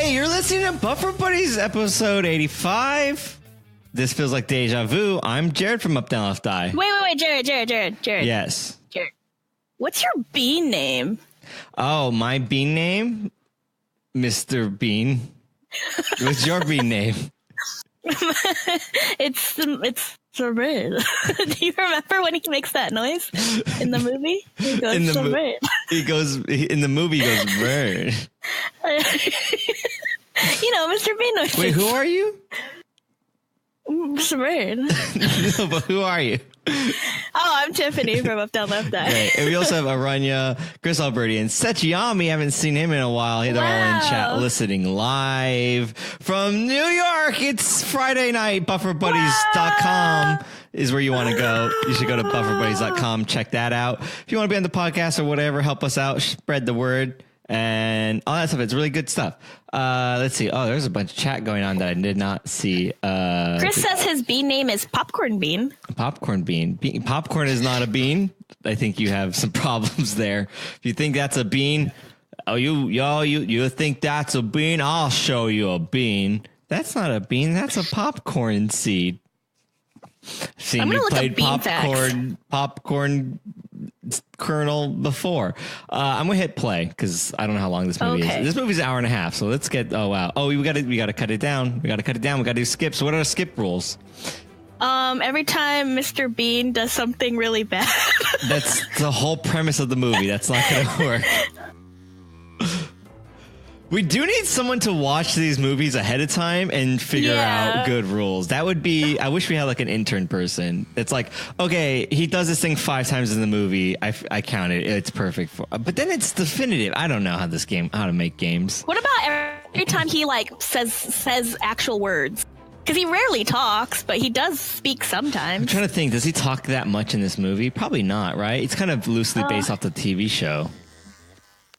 Hey, you're listening to Buffer Buddies episode 85. This feels like deja vu. I'm Jared from UpDownLeftDie. Wait, Jared. Yes. Jared. What's your bean name? Oh, my bean name? Mr. Bean. What's your bean name? It's so red. Do you remember when he makes that noise in the movie? He goes, in the movie, he goes, bird. You know, Mr. Bean noise. Wait, who are you? Mr. Bird. No, but who are you? Oh, I'm Tiffany from UpDownLeftDie. Okay. And we also have Aranya, Chris Alberti, and Seichiyami. Haven't seen him in a while. They're all in chat listening live from New York. It's Friday night. BufferBuddies.com is where you want to go. You should go to BufferBuddies.com. Check that out. If you want to be on the podcast or whatever, help us out. Spread the word and all that stuff. It's really good stuff. Let's see. Oh, there's a bunch of chat going on that I did not see. Chris says his bean name is Popcorn Bean. Popcorn Bean. Popcorn is not a bean. I think you have some problems there. If you think that's a bean, you think that's a bean? I'll show you a bean. That's not a bean. That's a popcorn seed. Seen you played popcorn kernel before. I'm gonna hit play because I don't know how long this movie is. This movie's an hour and a half, so let's get. Oh wow! Oh, we gotta cut it down. We gotta do skips. What are the skip rules? Every time Mr. Bean does something really bad. That's the whole premise of the movie. That's not gonna work. We do need someone to watch these movies ahead of time and figure out good rules. That would be, I wish we had like an intern person. It's like, okay, he does this thing 5 times in the movie. I counted. It's perfect. But then it's definitive. I don't know how to make games. What about every time he like says actual words? Because he rarely talks, but he does speak sometimes. I'm trying to think. Does he talk that much in this movie? Probably not, right? It's kind of loosely based off the TV show.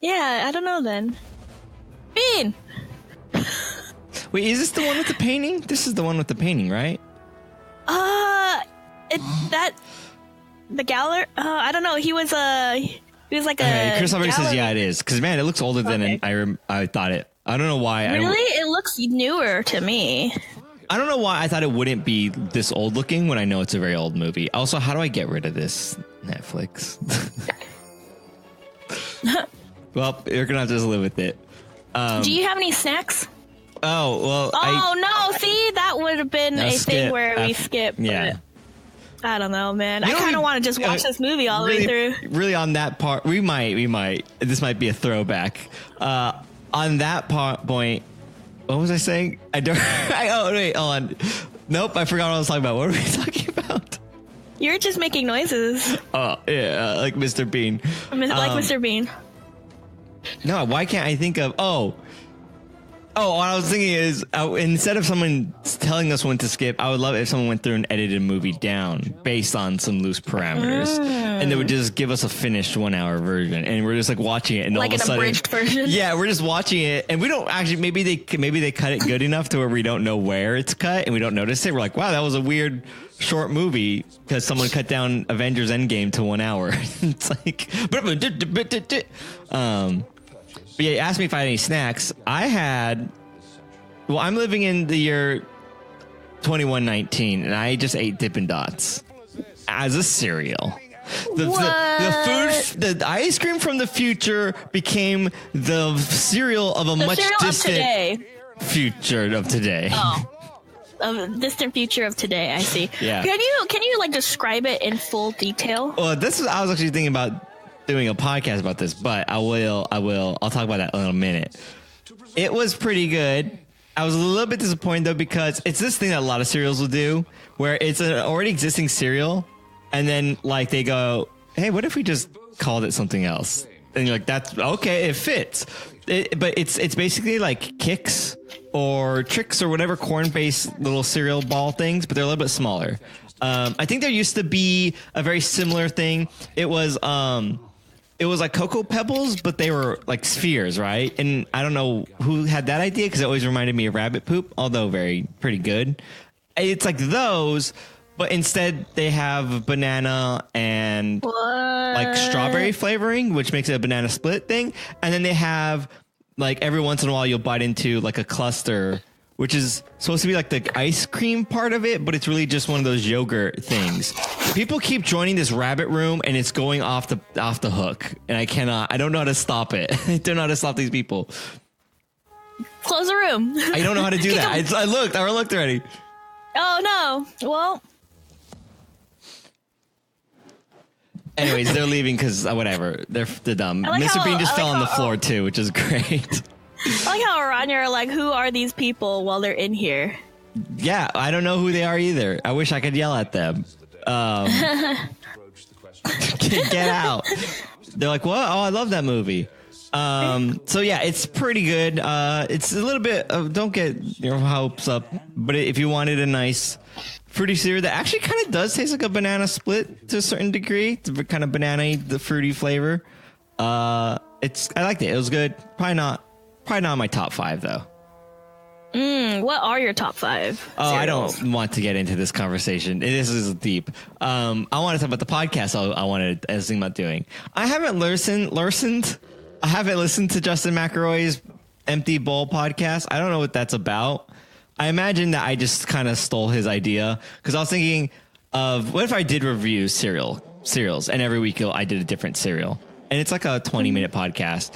Yeah, I don't know then. Bean. Wait, is this the one with the painting? This is the one with the painting, right? The gallery. I don't know. He was like a. Chris Alberti says, yeah, it is. Because man, it looks older than I thought it. I don't know why. Really, it looks newer to me. I don't know why I thought it wouldn't be this old looking when I know it's a very old movie. Also, how do I get rid of this Netflix? Well, you're gonna have to just live with it. Do you have any snacks? Oh, well. No. See, that would have been a thing where we skip. Yeah. I don't know, man. I kind of want to just watch this movie all the way through. Really, on that part, we might. This might be a throwback. On that point, what was I saying? Wait, hold on. Nope, I forgot what I was talking about. What were we talking about? You're just making noises. Oh, yeah, like Mr. Bean. Like Mr. Bean. No, why can't I think of... Oh, what I was thinking is, instead of someone telling us when to skip, I would love it if someone went through and edited a movie down based on some loose parameters. And they would just give us a finished 1-hour version. And we're just like watching it. And like all of a sudden, abridged version? Yeah, we're just watching it. And we don't actually... Maybe they cut it good enough to where we don't know where it's cut and we don't notice it. We're like, wow, that was a weird... short movie because someone cut down Avengers Endgame to 1 hour. It's like, but yeah, you asked me if I had any snacks. I'm living in the year 2119 and I just ate Dippin' Dots as a cereal. The ice cream from the future became the cereal of a much distant future of today. Oh. A distant future of today, I see. Yeah. Can you like describe it in full detail? Well, I was actually thinking about doing a podcast about this, but I'll talk about that in a little minute. It was pretty good. I was a little bit disappointed though because it's this thing that a lot of cereals will do where it's an already existing cereal and then like they go, hey, what if we just called it something else? And you're like, that's okay, it fits. But it's basically like Kicks or Tricks or whatever corn-based little cereal ball things, but they're a little bit smaller. I think there used to be a very similar thing. It was like Cocoa Pebbles, but they were like spheres, right? And I don't know who had that idea because it always reminded me of rabbit poop, although pretty good. It's like those, but instead they have banana and like strawberry flavoring, which makes it a banana split thing. And then they have like every once in a while you'll bite into like a cluster, which is supposed to be like the ice cream part of it, but it's really just one of those yogurt things. People keep joining this rabbit room and it's going off the hook, and I don't know how to stop it. I don't know how to stop these people. Close the room. I don't know how to do that. I looked already. Oh no. Well. Anyways, they're leaving because whatever. They're dumb. Like Mr. Bean just fell on the floor too, which is great. I like how Aranya are like, who are these people while they're in here? Yeah, I don't know who they are either. I wish I could yell at them. Get out. They're like, what? Oh, I love that movie. So yeah, it's pretty good. It's a little bit of, don't get your hopes up, but if you wanted a nice fruity cereal that actually kind of does taste like a banana split to a certain degree, it's kind of banana-y, the fruity flavor. I liked it. It was good. Probably not my top 5 though. What are your top 5? Oh, cereals? I don't want to get into this conversation. This is deep. I want to talk about the podcast I was thinking about doing. I haven't listened to Justin McElroy's Empty Bowl podcast. I don't know what that's about. I imagine that I just kind of stole his idea because I was thinking of what if I did review cereals and every week I did a different cereal, and it's like a 20-minute podcast.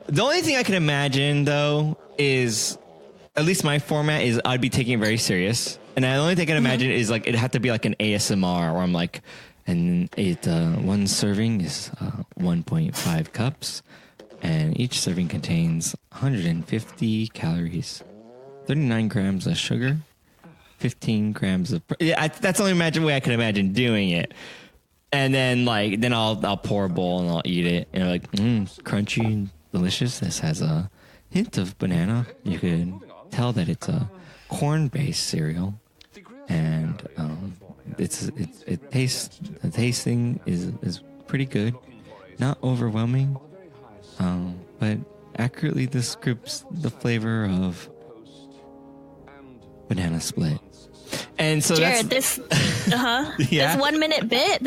The only thing I can imagine, though, is at least my format is I'd be taking it very serious. And the only thing I can imagine is like it'd have to be like an ASMR where I'm like, and one serving is 1.5 cups. And each serving contains 150 calories, 39 grams of sugar, 15 grams of... that's the only way I can imagine doing it. And then I'll pour a bowl and I'll eat it. And I'm like, crunchy and delicious. This has a hint of banana. You could tell that it's a corn-based cereal. And the tasting is pretty good. Not overwhelming. But accurately describes the flavor of banana split. And so Jared, this 1 minute bit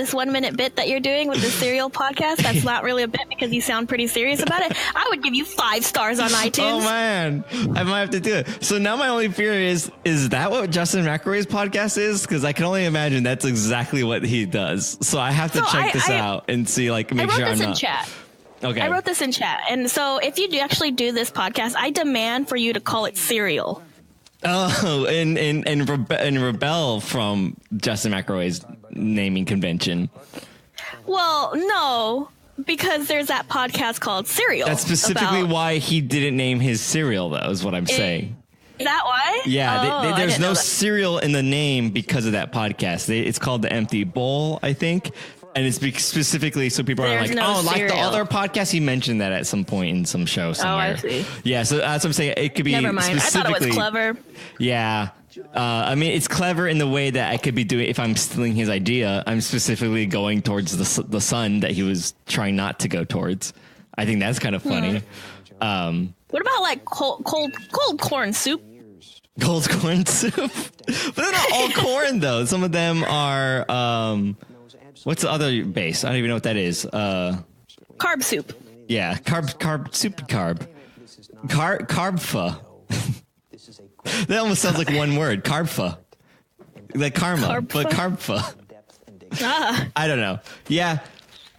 that you're doing with the cereal podcast, that's not really a bit because you sound pretty serious about it. I would give you 5 stars on iTunes. Oh man, I might have to do it. So now my only fear is that what Justin McElroy's podcast is? Because I can only imagine that's exactly what he does. So I have to check this out and see, like, make sure I'm not. I wrote this in chat. Okay. I wrote this in chat. And so if you do actually do this podcast, I demand for you to call it cereal. Oh, and rebel from Justin McElroy's naming convention. Well, no, because there's that podcast called Cereal. That's specifically why he didn't name his cereal, though, is what I'm saying. Is that why? Yeah, there's no cereal in the name because of that podcast. It's called The Empty Bowl, I think. And it's specifically so people are like, like the other podcast. He mentioned that at some point in some show somewhere. Oh, I see. Yeah, so that's what I'm saying. It could be. Never mind. I thought it was clever. Yeah. I mean, it's clever in the way that I could be doing. If I'm stealing his idea, I'm specifically going towards the sun that he was trying not to go towards. I think that's kind of funny. What about like cold corn soup? Cold corn soup, but they're not all corn though. Some of them are. What's the other base? I don't even know what that is. Carb soup. Yeah, carb. Carbfa. That almost sounds like one word. Carbfa. Like karma, but carbfa. I don't know. Yeah.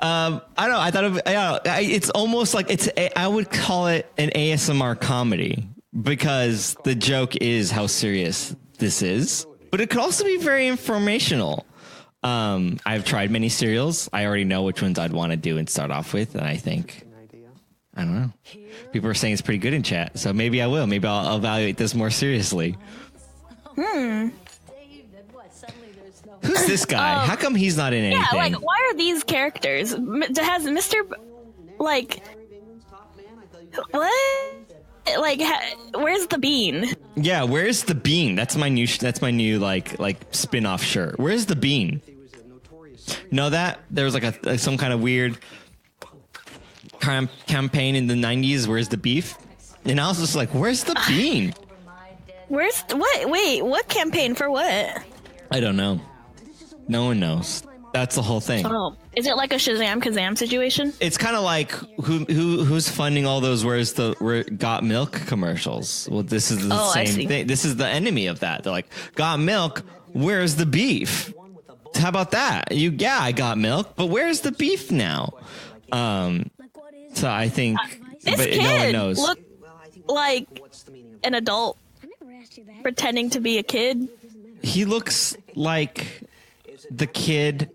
I don't know. I thought it's almost like I would call it an ASMR comedy because the joke is how serious this is, but it could also be very informational. I've tried many cereals. I already know which ones I'd want to do and start off with. And I don't know. People are saying it's pretty good in chat. So maybe I will. Maybe I'll evaluate this more seriously. Who's this guy? How come he's not in anything? Yeah, like, why are these characters? Has Mr. Like, what? Like, where's the bean? Yeah, where's the bean? That's my new like spin-off shirt. Where's the bean? Know that there was like some kind of weird campaign in the 90s. Where's the beef? And I was just like, where's the bean? Wait, what campaign for what? I don't know. No one knows. That's the whole thing. Oh, is it like a Shazam Kazam situation? It's kind of like who's funding all those where's the Got Milk commercials? Well, this is the same thing. This is the enemy of that. They're like, got milk, where's the beef? How about that? I got milk, but where's the beef now? So I think this but kid no one knows. Look like an adult pretending to be a kid. He looks like the kid.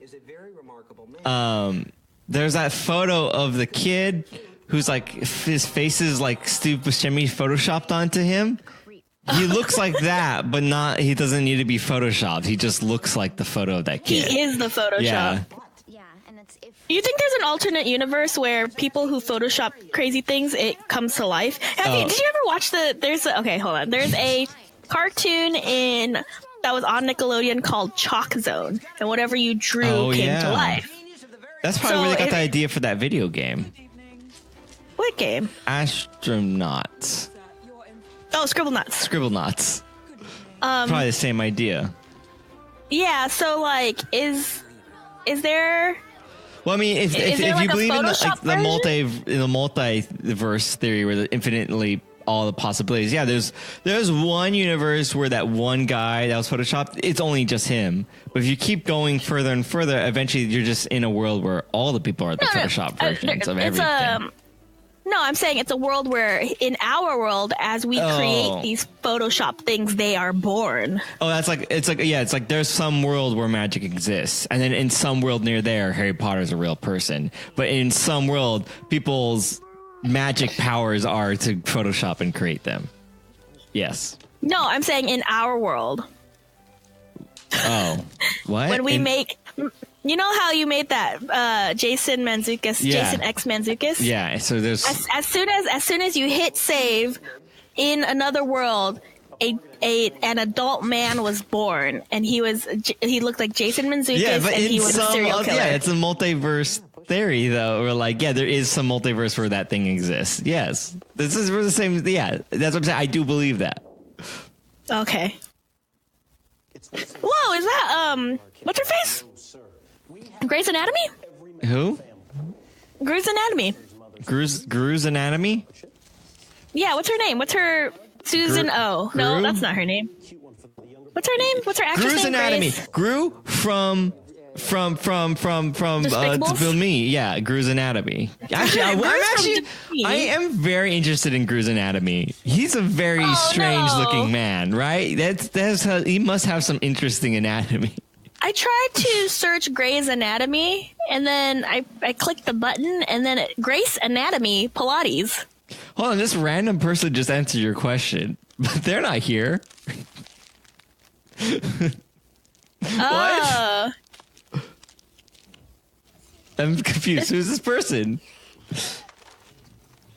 There's that photo of the kid who's like his face is like Steve Buscemi photoshopped onto him. He looks like that, but not. He doesn't need to be photoshopped. He just looks like the photo of that kid. He is the Photoshop. Yeah. Do you think there's an alternate universe where people who Photoshop crazy things, it comes to life? Did you ever watch There's a cartoon that was on Nickelodeon called Chalk Zone, and whatever you drew came to life. That's probably where they got the idea for that video game. What game? Astronauts. Oh, Scribblenauts. Scribblenauts. Probably the same idea. Yeah. So, like, is there? Well, I mean, if you believe in the multiverse theory, where the infinitely all the possibilities, there's one universe where that one guy that was photoshopped, it's only just him. But if you keep going further and further, eventually you're just in a world where all the people are the Photoshop versions of everything. No, I'm saying it's a world where, in our world, as we create these Photoshop things, they are born. Oh, it's like there's some world where magic exists, and then in some world near there, Harry Potter's a real person. But in some world, people's magic powers are to Photoshop and create them. Yes. No, I'm saying in our world. Oh, what? When we make... You know how you made that Jason Mantzoukas, Jason X Mantzoukas? Yeah, so there's as soon as you hit save in another world, an adult man was born, and he looked like Jason Mantzoukas, and he was a serial killer. Yeah, it's a multiverse theory though. Or like, there is some multiverse where that thing exists. Yes. This is the same, that's what I'm saying. I do believe that. Okay. Whoa, is that what's her face? Grey's Anatomy? Who? Grey's Anatomy. Gru's Anatomy? Yeah, what's her name? What's her Susan O? No, that's not her name. What's her name? What's her actress Gru's name? Anatomy. Gru from Despicable Me. Yeah, Gru's Anatomy. Actually, I am very interested in Gru's Anatomy. He's a very strange looking man, right? That's how he must have some interesting anatomy. I tried to search Grey's Anatomy, and then I clicked the button, and then Grey's Anatomy Pilates. Hold on, this random person just answered your question, but they're not here. What? I'm confused. Who's this person?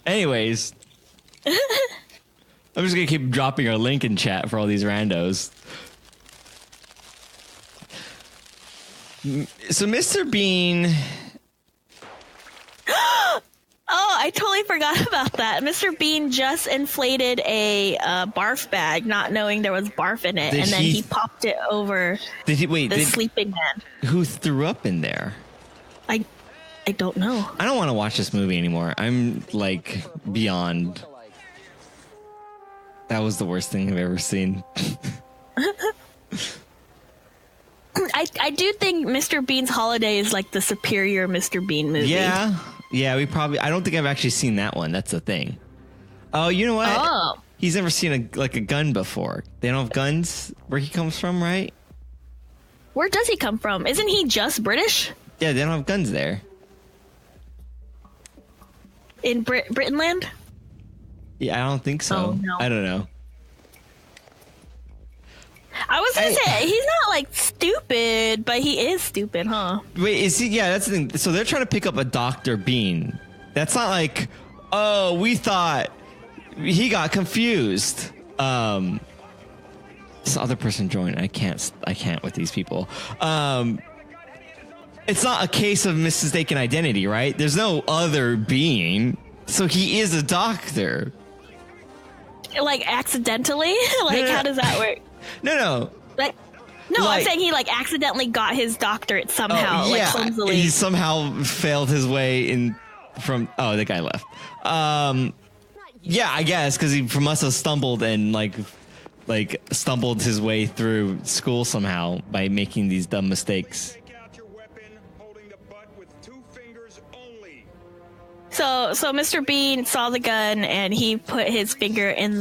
Anyways, I'm just gonna keep dropping our link in chat for all these randos. So Mr. Bean. Oh, I totally forgot about that. Mr. Bean just inflated a barf bag, not knowing there was barf in it, and then he popped it over the sleeping man. Who threw up in there? I don't know. I don't want to watch this movie anymore. I'm like beyond. That was the worst thing I've ever seen. I do think Mr. Bean's Holiday is like the superior Mr. Bean movie. Yeah, I don't think I've actually seen that one. That's the thing. Oh, you know what? Oh. He's never seen a gun before. They don't have guns where he comes from, right? Where does he come from? Isn't he just British? Yeah, they don't have guns there. In Britainland? Yeah, I don't think so. Oh, no. I don't know. I was gonna say, he's not like stupid, but he is stupid, huh? Wait, is he? Yeah, that's the thing. So they're trying to pick up a Dr. Bean. That's not like, oh, we thought he got confused. This other person joined. I can't with these people. It's not a case of mistaken identity, right? There's no other being. So he is a doctor. Like accidentally? Like, how does that work? No. No, I'm saying he like accidentally got his doctorate somehow. Yeah, like clumsily. he somehow failed his way in from. Oh, the guy left. Yeah, I guess because he must have stumbled and like stumbled his way through school somehow by making these dumb mistakes. So Mr. Bean saw the gun and he put his finger in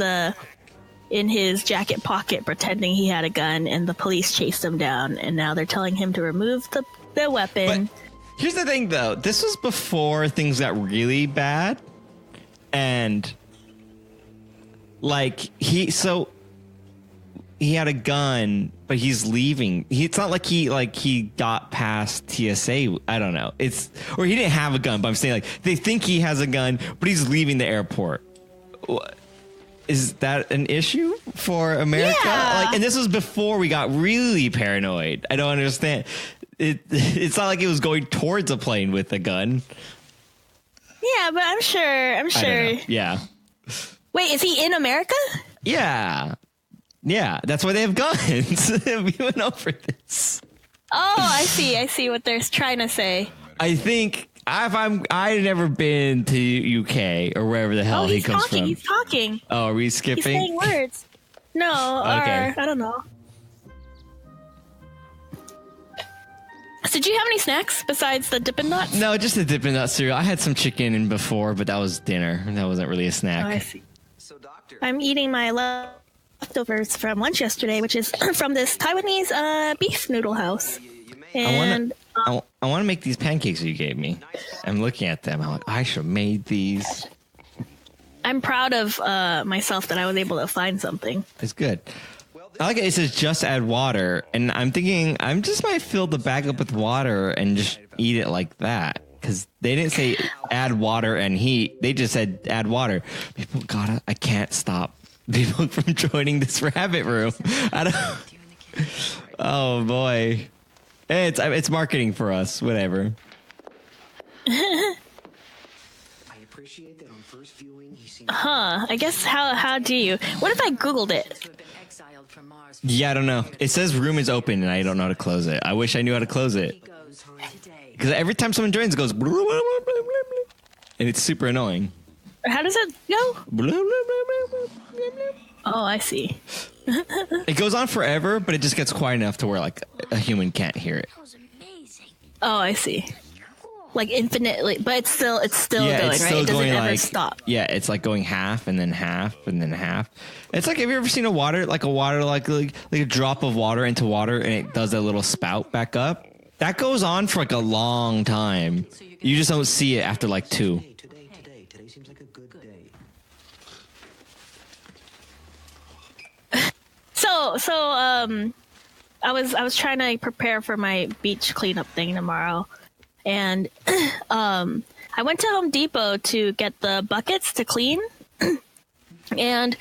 his jacket pocket pretending he had a gun, and the police chased him down, and now they're telling him to remove the weapon. But here's the thing though, this was before things got really bad, and like he had a gun, but he's leaving. It's not like he got past TSA. I don't know. Or he didn't have a gun, but I'm saying like they think he has a gun, but he's leaving the airport. Is that an issue for America? Yeah. And this was before we got really paranoid. I don't understand. It's not like he was going towards a plane with a gun. Yeah, but I'm sure. Yeah. Wait, is he in America? Yeah. Yeah, that's why they have guns. We went over this. Oh, I see what they're trying to say. I think I've never been to UK or wherever the hell he comes from. He's talking. Oh, are we skipping? He's saying words. No, okay. Or I don't know. So did you have any snacks besides the Dippin' Dots? No, just the Dippin' Dot cereal. I had some chicken in before, but that was dinner. That wasn't really a snack. Oh, I see. I'm eating my leftovers from lunch yesterday, which is from this Taiwanese beef noodle house. And I want to make these pancakes you gave me. I'm looking at them. I'm like, I should have made these. I'm proud of myself that I was able to find something. It's good. I like it. It says just add water, and I'm thinking I just might fill the bag up with water and just eat it like that. Because they didn't say add water and heat. They just said add water. I can't stop people from joining this rabbit room. Oh boy. It's marketing for us. Whatever. I appreciate that on first viewing he seemed I guess how do you? What if I Googled it? Yeah, I don't know. It says room is open and I don't know how to close it. I wish I knew how to close it. Because every time someone joins, it goes blah, blah, blah, blah, blah, and it's super annoying. How does it go? Blah, blah, blah, blah, blah, blah, blah. Oh, I see. It goes on forever, but it just gets quiet enough to where like a human can't hear it. Oh, I see. Like infinitely, but it's still Yeah, going, it's still right? It doesn't going ever like stop. Yeah, it's like going half and then half and then half. It's like, have you ever seen a water like a drop of water into water and it does a little spout back up? That goes on for like a long time. You just don't see it after like 2. Today seems like a good day. I was trying to prepare for my beach cleanup thing tomorrow, and I went to Home Depot to get the buckets to clean. And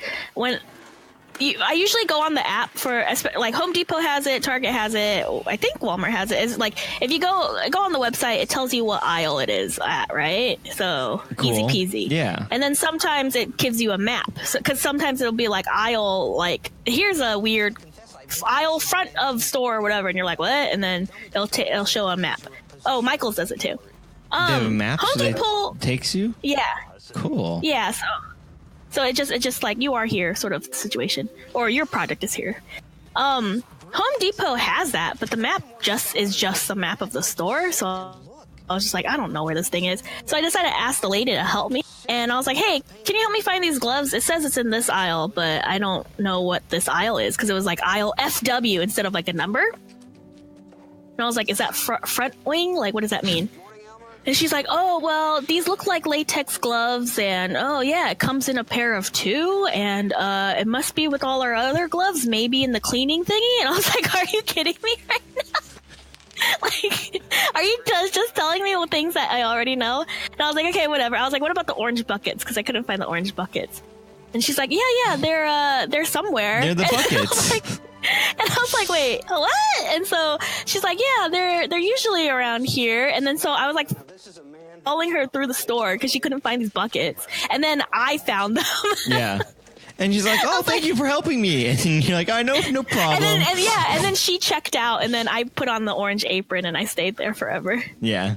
I usually go on the app for, like, Home Depot has it, Target has it, I think Walmart has it. It's like, if you go on the website, it tells you what aisle it is at, right? So Cool. easy peasy. Yeah. And then sometimes it gives you a map, because sometimes it'll be like aisle, like, here's a weird aisle front of store or whatever, and you're like, what? And then it'll show a map. Oh, Michael's does it too. They have a map Home so Depot takes you? Yeah. Cool. Yeah, so it just like, you are here sort of situation, or your product is here. Home Depot has that, but the map is just the map of the store. So I was just like, I don't know where this thing is. So I decided to ask the lady to help me, and I was like, hey, can you help me find these gloves? It says it's in this aisle, but I don't know what this aisle is, because it was like aisle FW instead of like a number. And I was like, is that front wing? Like, what does that mean? And she's like, oh, well, these look like latex gloves, and oh, yeah, it comes in a pair of 2, and it must be with all our other gloves, maybe in the cleaning thingy. And I was like, are you kidding me right now? Like, are you just telling me things that I already know? And I was like, okay, whatever. I was like, what about the orange buckets? Because I couldn't find the orange buckets. And she's like, yeah, they're somewhere. They're the buckets. And I was like, wait, what? And so she's like, yeah, they're usually around here. And then so I was like following her through the store because she couldn't find these buckets. And then I found them. Yeah. And she's like, oh, thank you for helping me. And you're like, I know, no problem. And then she checked out, and then I put on the orange apron, and I stayed there forever. Yeah,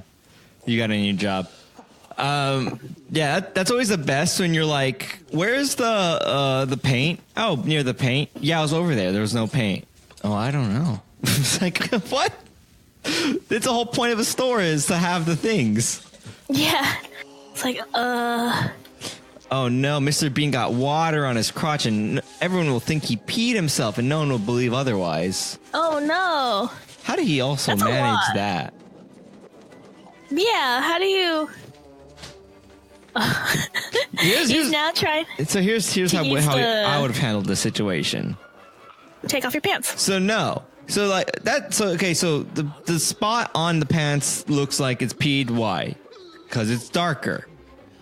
you got a new job. Yeah, that's always the best when you're like, where's the paint? Oh, near the paint. Yeah, I was over there. There was no paint. Oh, I don't know. It's like, what? It's the whole point of a store is to have the things. Yeah. It's like, Oh no, Mr. Bean got water on his crotch and everyone will think he peed himself and no one will believe otherwise. Oh no. How did he also manage that? Yeah, how do you... He's now trying... So here's how I would have handled the situation. Take off your pants. So no. So like that. So okay. So the spot on the pants looks like it's peed. Why? Because it's darker.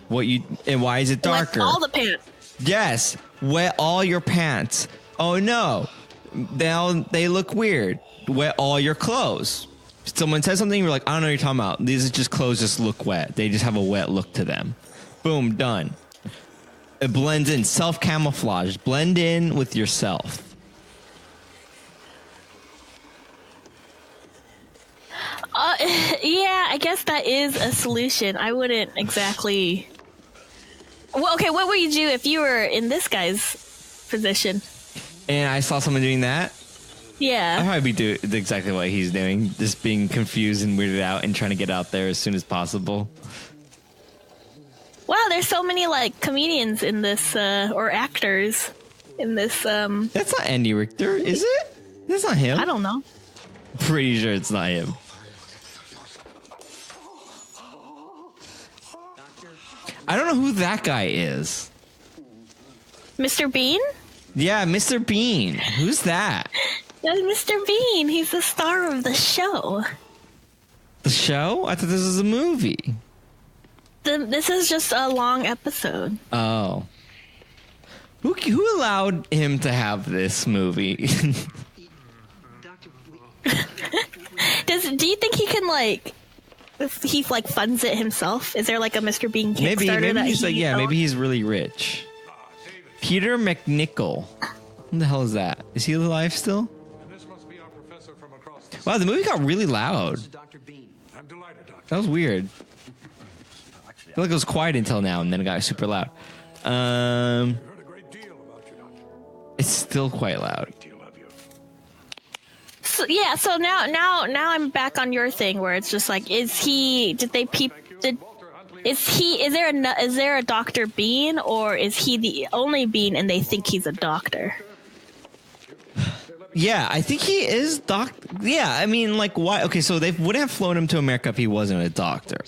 And why is it darker? Wet all the pants. Yes. Wet all your pants. Oh no. Now they look weird. Wet all your clothes. Someone says something, you're like, I don't know what you're talking about. These are just clothes just look wet. They just have a wet look to them. Boom, done. It blends in. Self-camouflage. Blend in with yourself. Yeah, I guess that is a solution. I wouldn't exactly... Well, okay, what would you do if you were in this guy's position? And I saw someone doing that? Yeah. I'd probably do exactly what he's doing. Just being confused and weirded out and trying to get out there as soon as possible. Wow, there's so many, like, comedians in this, or actors in this, That's not Andy Richter, is it? That's not him. I don't know. Pretty sure it's not him. I don't know who that guy is. Mr. Bean? Yeah, Mr. Bean. Who's that? That's Mr. Bean. He's the star of the show. The show? I thought this was a movie. This is just a long episode. Oh. Who allowed him to have this movie? Do you think he can, like... If he like funds it himself? Is there like a Mr. Bean Kickstarter? Maybe he's like, yeah, maybe he's really rich. Peter McNichol. What the hell is that? Is he alive still? Wow, the movie got really loud. That was weird. I feel like it was quiet until now, and then it got super loud. It's still quite loud. So, yeah, so now I'm back on your thing where it's just like, is there a Dr. Bean, or is he the only Bean and they think he's a doctor? Yeah, I think he is Yeah, I mean, like, why? Okay, so they wouldn't have flown him to America if he wasn't a doctor.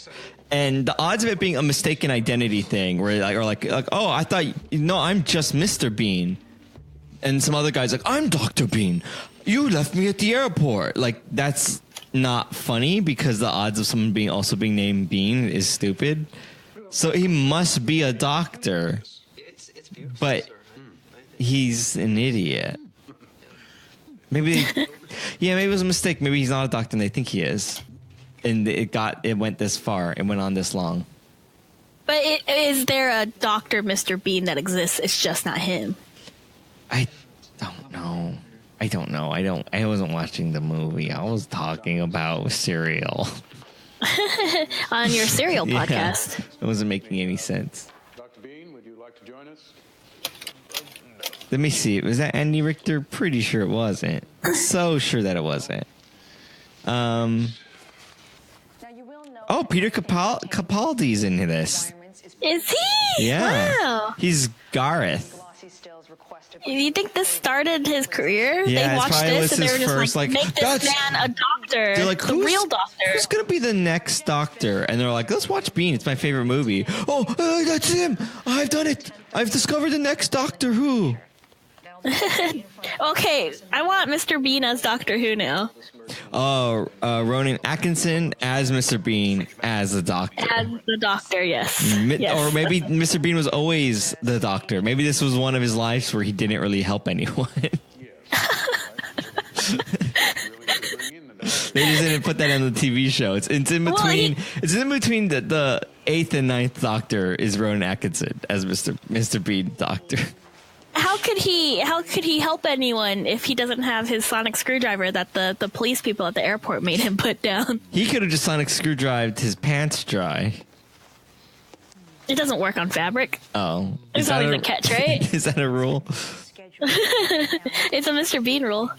And the odds of it being a mistaken identity thing, where like, oh, I thought, no, I'm just Mr. Bean. And some other guy's like, I'm Dr. Bean. You left me at the airport. Like, that's not funny because the odds of someone also being named Bean is stupid. So he must be a doctor. But he's an idiot. Maybe it was a mistake. Maybe he's not a doctor and they think he is. And it went this far. It went on this long. But is there a Dr. Mr. Bean that exists? It's just not him. I don't know. I wasn't watching the movie. I was talking about cereal. On your cereal podcast. It wasn't making any sense. Dr. Bean, would you like to join us? Let me see. Was that Andy Richter? Pretty sure it wasn't. So sure that it wasn't. Oh, Peter Capaldi's in this. Is he? Yeah. Wow. He's Gareth. Do you think this started his career? Yeah, they watched this and they were just first, like, make this man a doctor. They're like, the real doctor. Who's going to be the next doctor? And they're like, let's watch Bean. It's my favorite movie. Oh, that's him. I've done it. I've discovered the next Doctor Who. Okay, I want Mr. Bean as Doctor Who now. Ronan Atkinson as Mr. Bean as the Doctor. As the Doctor, yes. Yes. Or maybe Mr. Bean was always the Doctor. Maybe this was one of his lives where he didn't really help anyone. They just didn't put that on the TV show. It's in between. It's in between the 8th and 9th Doctor is Ronan Atkinson as Mr. Bean Doctor. how could he help anyone if he doesn't have his sonic screwdriver that the police people at the airport made him put down? He could have just sonic screwdrived his pants dry. It doesn't work on fabric. Oh. There's always a catch, right? Is that a rule? It's a Mr. Bean rule.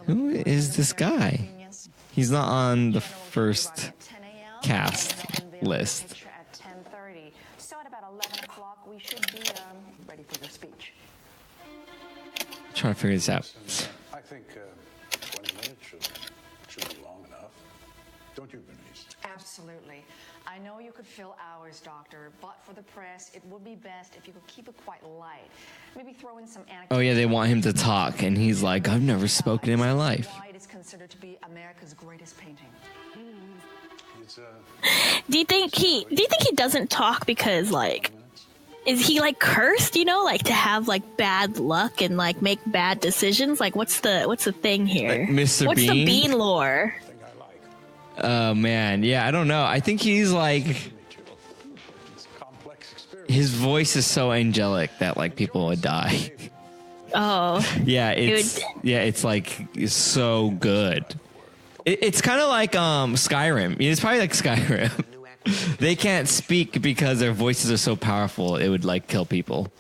Who is this guy? He's not on the first cast list. So at about 11 o'clock, we should be ready for your speech. Trying to figure this out. I think 20 minutes should be long enough. Don't you, Bernice? Absolutely. I know you could fill hours, Doctor, but for the press, it would be best if you could keep it quite light. Maybe throw in some anecdotes. Oh, yeah, they want him to talk, and he's like, I've never spoken in my life. Why it is considered to be America's greatest painting. Do you think he doesn't talk because like is he like cursed, you know, like to have like bad luck and like make bad decisions? Like what's the thing here? Like Mr. What's Bean? the Bean lore? Oh man, yeah, I don't know. I think he's like his voice is so angelic that like people would die. Oh. Yeah, it's like it's so good. It's kind of like Skyrim. It's probably like Skyrim. They can't speak because their voices are so powerful. It would like kill people.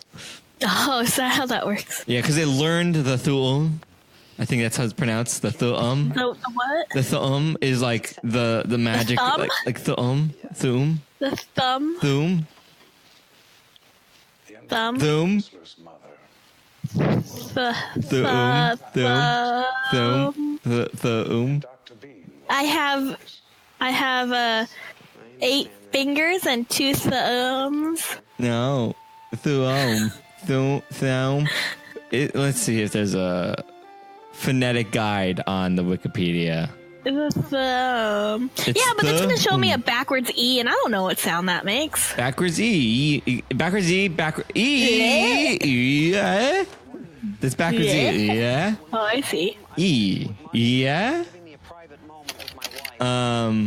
Oh, is that how that works? Yeah, because they learned the Thu'um. I think that's how it's pronounced. The Thu'um. The what? The Thu'um is like the magic. thumb? Like Thu'um. Thu'um. The thumb. Thu'um. Thumb. Thu'um. The Thu'um. I have 8 fingers and 2 thumbs. No. Thu'um. Thu'um. Let's see if there's a phonetic guide on the Wikipedia. The thumb. Yeah, but it's going to show me a backwards E, and I don't know what sound that makes. Backwards E. Backwards E. Backwards E. Yeah. That's backwards E. Yeah. Oh, I see. E. Yeah. I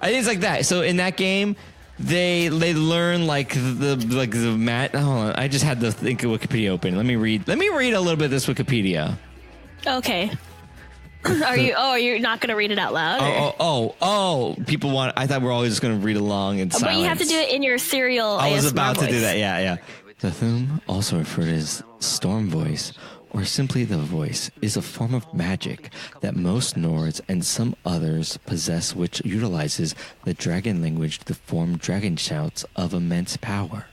think it's like that. So in that game, they learn like the mat. Hold on, I just had the think of Wikipedia open. Let me read a little bit of this Wikipedia. Okay. Are you not going to read it out loud? Oh! People want. I thought we're always just going to read along in silence. But you have to do it in your serial. I was about voice. to do that. Yeah. The Thu'um, also referred as storm voice, or simply the voice, is a form of magic that most Nords and some others possess, which utilizes the dragon language to form dragon shouts of immense power.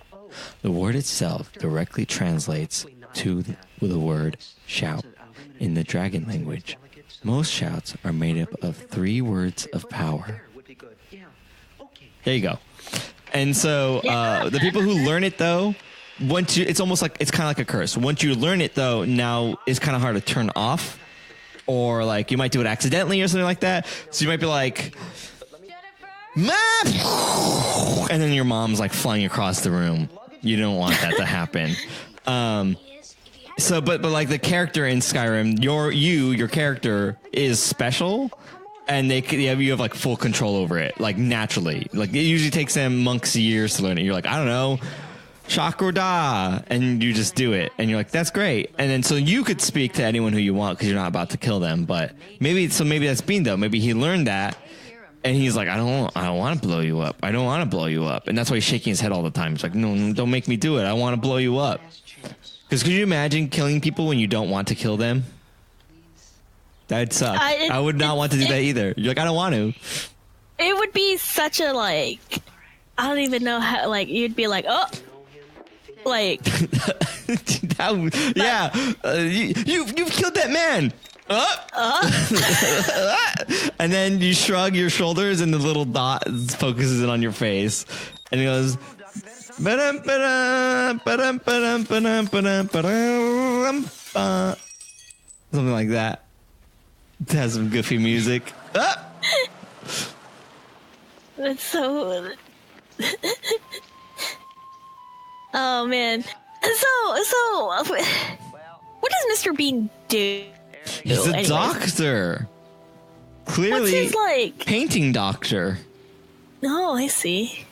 The word itself directly translates to the word shout in the dragon language. Most shouts are made up of 3 words of power. There you go. And so the people who learn it, though, it's almost like it's kind of like a curse. Once you learn it, though, now it's kind of hard to turn off, or like you might do it accidentally or something like that. So you might be like, "Mom," and then your mom's like flying across the room. You don't want that to happen. So, but like the character in Skyrim, your character is special, and you have like full control over it, like naturally. Like it usually takes them monks years to learn it. You're like, I don't know. Shakurda, and you just do it, and you're like, that's great. And then so you could speak to anyone who you want because you're not about to kill them. But maybe that's Bean, though. Maybe he learned that, and he's like, I don't want to blow you up. I don't want to blow you up, and that's why he's shaking his head all the time. He's like, no, don't make me do it. I want to blow you up. Because could you imagine killing people when you don't want to kill them? That'd suck. I would not want to do that either. You're like, I don't want to. It would be such a I don't even know how. Like you'd be like, oh. Like, yeah, you've killed that man. And then you shrug your shoulders, and the little dot focuses in on your face, and he goes, something like that. It has some goofy music. That's so. Oh man. So what does Mr. Bean do? He's a doctor. Clearly what's his painting doctor. Oh, I see.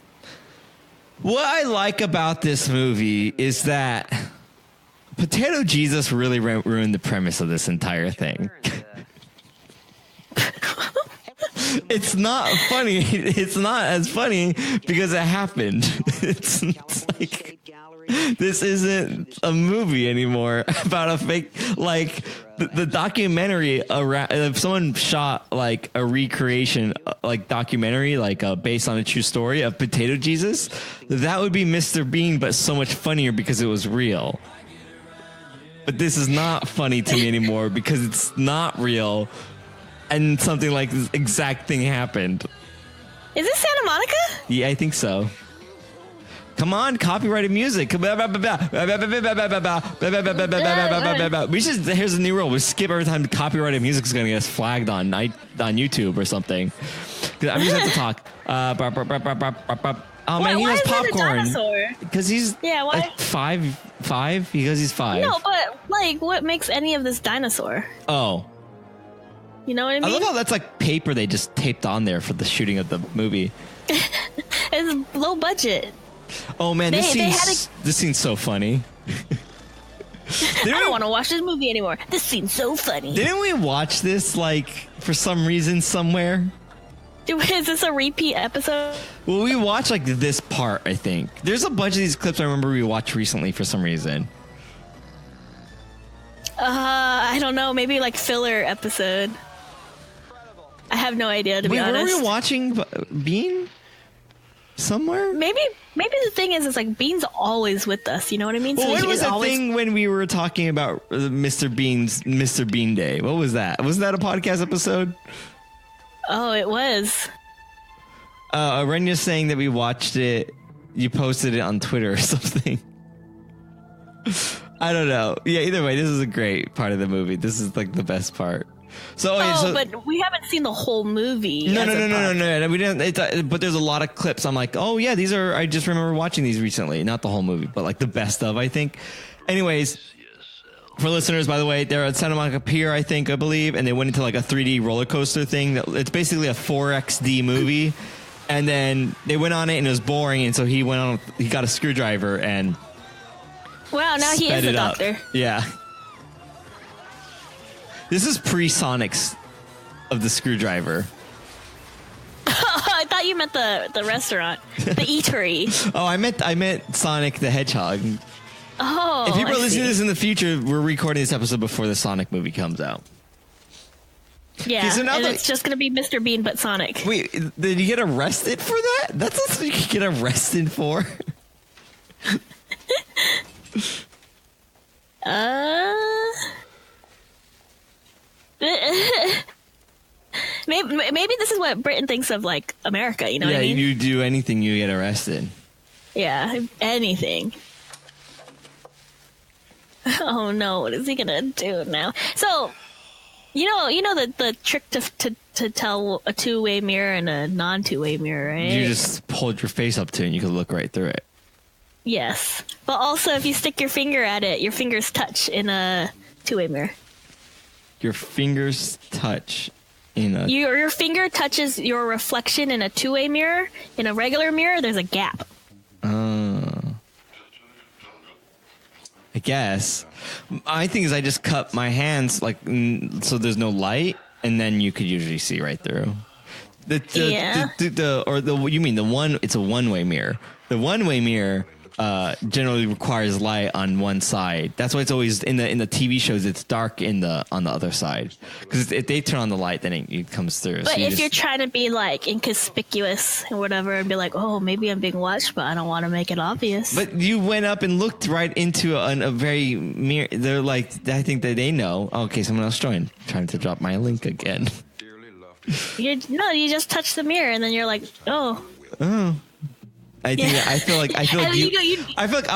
What I like about this movie is that Potato Jesus really ruined the premise of this entire thing. It's not funny. It's not as funny because it happened. It's like this isn't a movie anymore about a fake, like the documentary around. If someone shot like a recreation, like documentary, like based on a true story of Potato Jesus, that would be Mr. Bean, but so much funnier because it was real. But this is not funny to me anymore because it's not real. And something like this exact thing happened. Is this Santa Monica? Yeah, I think so. Come on, copyrighted music. We should. Here's a new rule: we skip every time copyrighted music is going to get us flagged on YouTube or something. I'm just have to talk. Oh man, he has popcorn. Because he's like five. Because he's 5. No, but like, what makes any of this dinosaur? Oh. You know what I mean? I love how that's like paper they just taped on there for the shooting of the movie. It's low budget. Oh man, this scene's so funny. I don't want to watch this movie anymore. This scene's so funny. Didn't we watch this like for some reason somewhere? Is this a repeat episode? Well, we watched like this part, I think. There's a bunch of these clips I remember we watched recently for some reason. I don't know. Maybe like filler episode. I have no idea, to be honest. Were we watching Bean somewhere? Maybe the thing is, it's like Bean's always with us. You know what I mean? Well, what was the thing when we were talking about Mr. Bean Day? What was that? Wasn't that a podcast episode? Oh, it was. Aranya's saying that we watched it. You posted it on Twitter or something. I don't know. Yeah, either way, this is a great part of the movie. This is like the best part. So, but we haven't seen the whole movie. No. We didn't. But there's a lot of clips. I'm like, oh yeah, these are. I just remember watching these recently. Not the whole movie, but like the best of, I think. Anyways, for listeners, by the way, they're at Santa Monica Pier, I believe, and they went into like a 3D roller coaster thing. It's basically a 4XD movie, and then they went on it and it was boring, and so he went on. He got a screwdriver and. Wow, now he is a doctor. Yeah. This is pre-Sonics of the screwdriver. I thought you meant the restaurant, the eatery. Oh, I meant Sonic the Hedgehog. Oh, if people are listening to this in the future, we're recording this episode before the Sonic movie comes out. Yeah, so and it's just going to be Mr. Bean but Sonic. Wait, did you get arrested for that? That's what you get arrested for? Maybe this is what Britain thinks of like America, you know what I mean? Yeah, you do anything, you get arrested. Yeah, anything. Oh no, what is he gonna do now? So, you know the trick to tell a two-way mirror and a non-two-way mirror, right? You just hold your face up to it and you can look right through it. Yes, but also if you stick your finger at it, your fingers touch in a two-way mirror. Your fingers touch in a... Your finger touches your reflection in a two-way mirror. In a regular mirror, there's a gap. I guess. My thing is I just cut my hands like so there's no light, and then you could usually see right through. You mean the one? It's a one-way mirror. The one-way mirror generally requires light on one side. That's why it's always in the TV shows. It's dark on the other side, because if they turn on the light, then it comes through. But so if you're trying to be like inconspicuous or whatever, and be like, oh, maybe I'm being watched, but I don't want to make it obvious. But you went up and looked right into a very mirror. They're like, I think that they know. Okay, someone else joined. Trying to drop my link again. You just touch the mirror, and then you're like, oh. I feel like I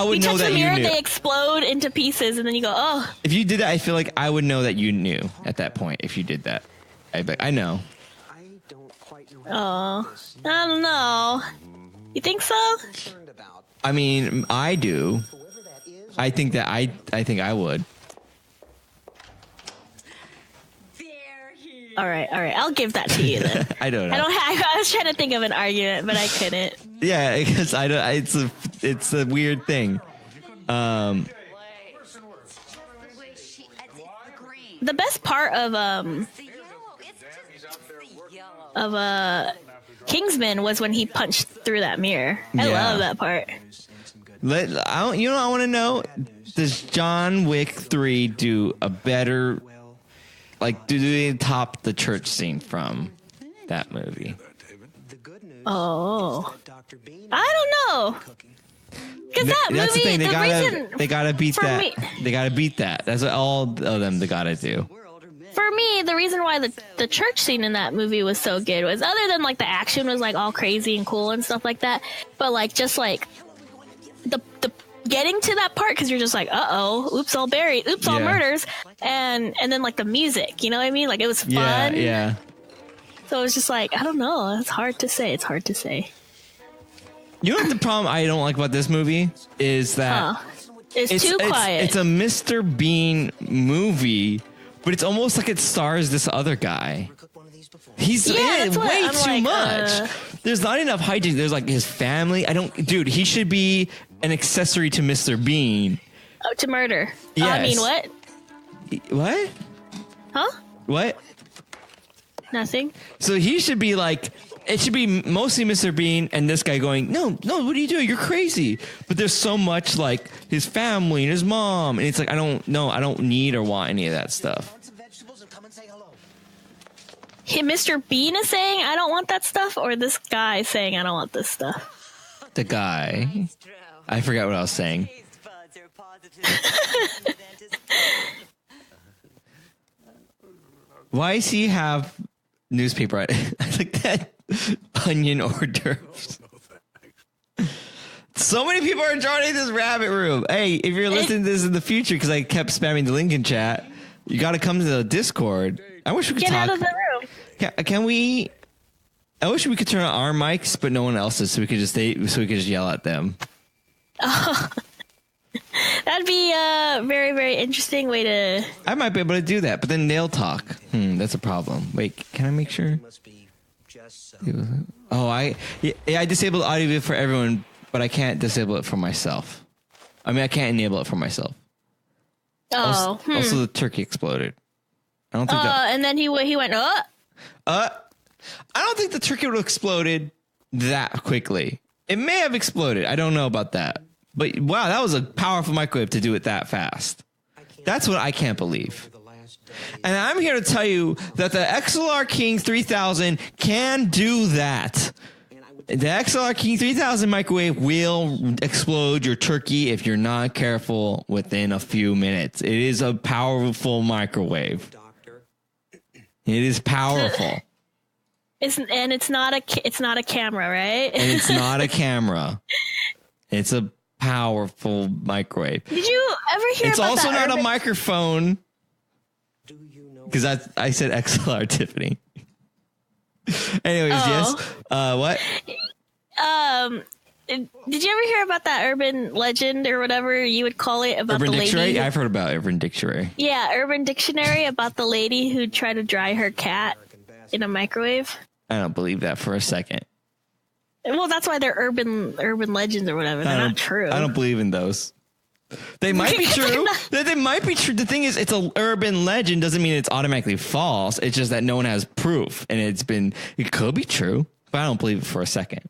would know that you knew. They explode into pieces, and then you go, oh. If you did that, I feel like I would know that you knew at that point. If you did that, I know. Oh, I don't know. You think so? I mean, I do. I think that I think I would. All right. I'll give that to you then. I don't know. I was trying to think of an argument, but I couldn't. Yeah, because it's a weird thing. the best part of Kingsman was when he punched through that mirror. I love that part. I want to know, does John Wick 3 do a better, like, do they top the church scene from that movie? Oh, I don't know. Because that That's movie, the thing. They gotta beat that. me- They gotta beat that. That's what all of them they gotta do. For me, the reason why the church scene in that movie was so good was, other than like the action was like all crazy and cool and stuff like that, but like just like the getting to that part, because you're just like, oops, all buried, oops, all murders, and then like the music, you know what I mean? Like it was fun. Yeah. So it was just like, I don't know. It's hard to say. You know what the problem I don't like about this movie is that It's too quiet. It's a Mr. Bean movie, but it's almost like it stars this other guy. He's in it way too much. There's not enough hijinks. There's like his family. Dude, he should be an accessory to Mr. Bean. Oh, to murder. Yes. I mean, what? What? Huh? What? Nothing. So he should be like, it should be mostly Mr. Bean and this guy going, no, what are you doing? You're crazy. But there's so much like his family and his mom. And it's like, I don't need or want any of that stuff. Mr. Bean is saying, I don't want that stuff, or this guy saying, I don't want this stuff? The guy. I forgot what I was saying. Why does he have newspaper? I like that. Onion hors d'oeuvres. So many people are joining this rabbit room. Hey, if you're listening to this in the future, because I kept spamming the link in chat, you got to come to the Discord. I wish we could Get talk. out of the room. Can we? I wish we could turn on our mics, but no one else's, so we could just yell at them. Oh. That'd be a very, very interesting way to... I might be able to do that, but then they'll talk. That's a problem. Wait, can I make sure? Oh, I disabled audio for everyone, but I can't disable it for myself. I mean, I can't enable it for myself. Oh. Also, the turkey exploded. I don't think that... And then he went, I don't think the turkey would have exploded that quickly. It may have exploded. I don't know about that. But wow, that was a powerful microwave to do it that fast. That's what I can't believe. And I'm here to tell you that the XLR King 3000 can do that. The XLR King 3000 microwave will explode your turkey if you're not careful within a few minutes. It is a powerful microwave. It is powerful. it's not a camera, right? And it's not a camera. It's a powerful microwave. Did you ever hear it's about also that not a microphone. Because I said XLR, Tiffany. Anyways, yes. What? Did you ever hear about that urban legend or whatever you would call it about Urban the lady? Dictionary? I've heard about Urban Dictionary. Yeah, Urban Dictionary about the lady who tried to dry her cat in a microwave. I don't believe that for a second. Well, that's why they're urban legends or whatever. They're not true. I don't believe in those. They might be true. They might be true. The thing is, it's an urban legend. Doesn't mean it's automatically false. It's just that no one has proof, and it could be true, but I don't believe it for a second.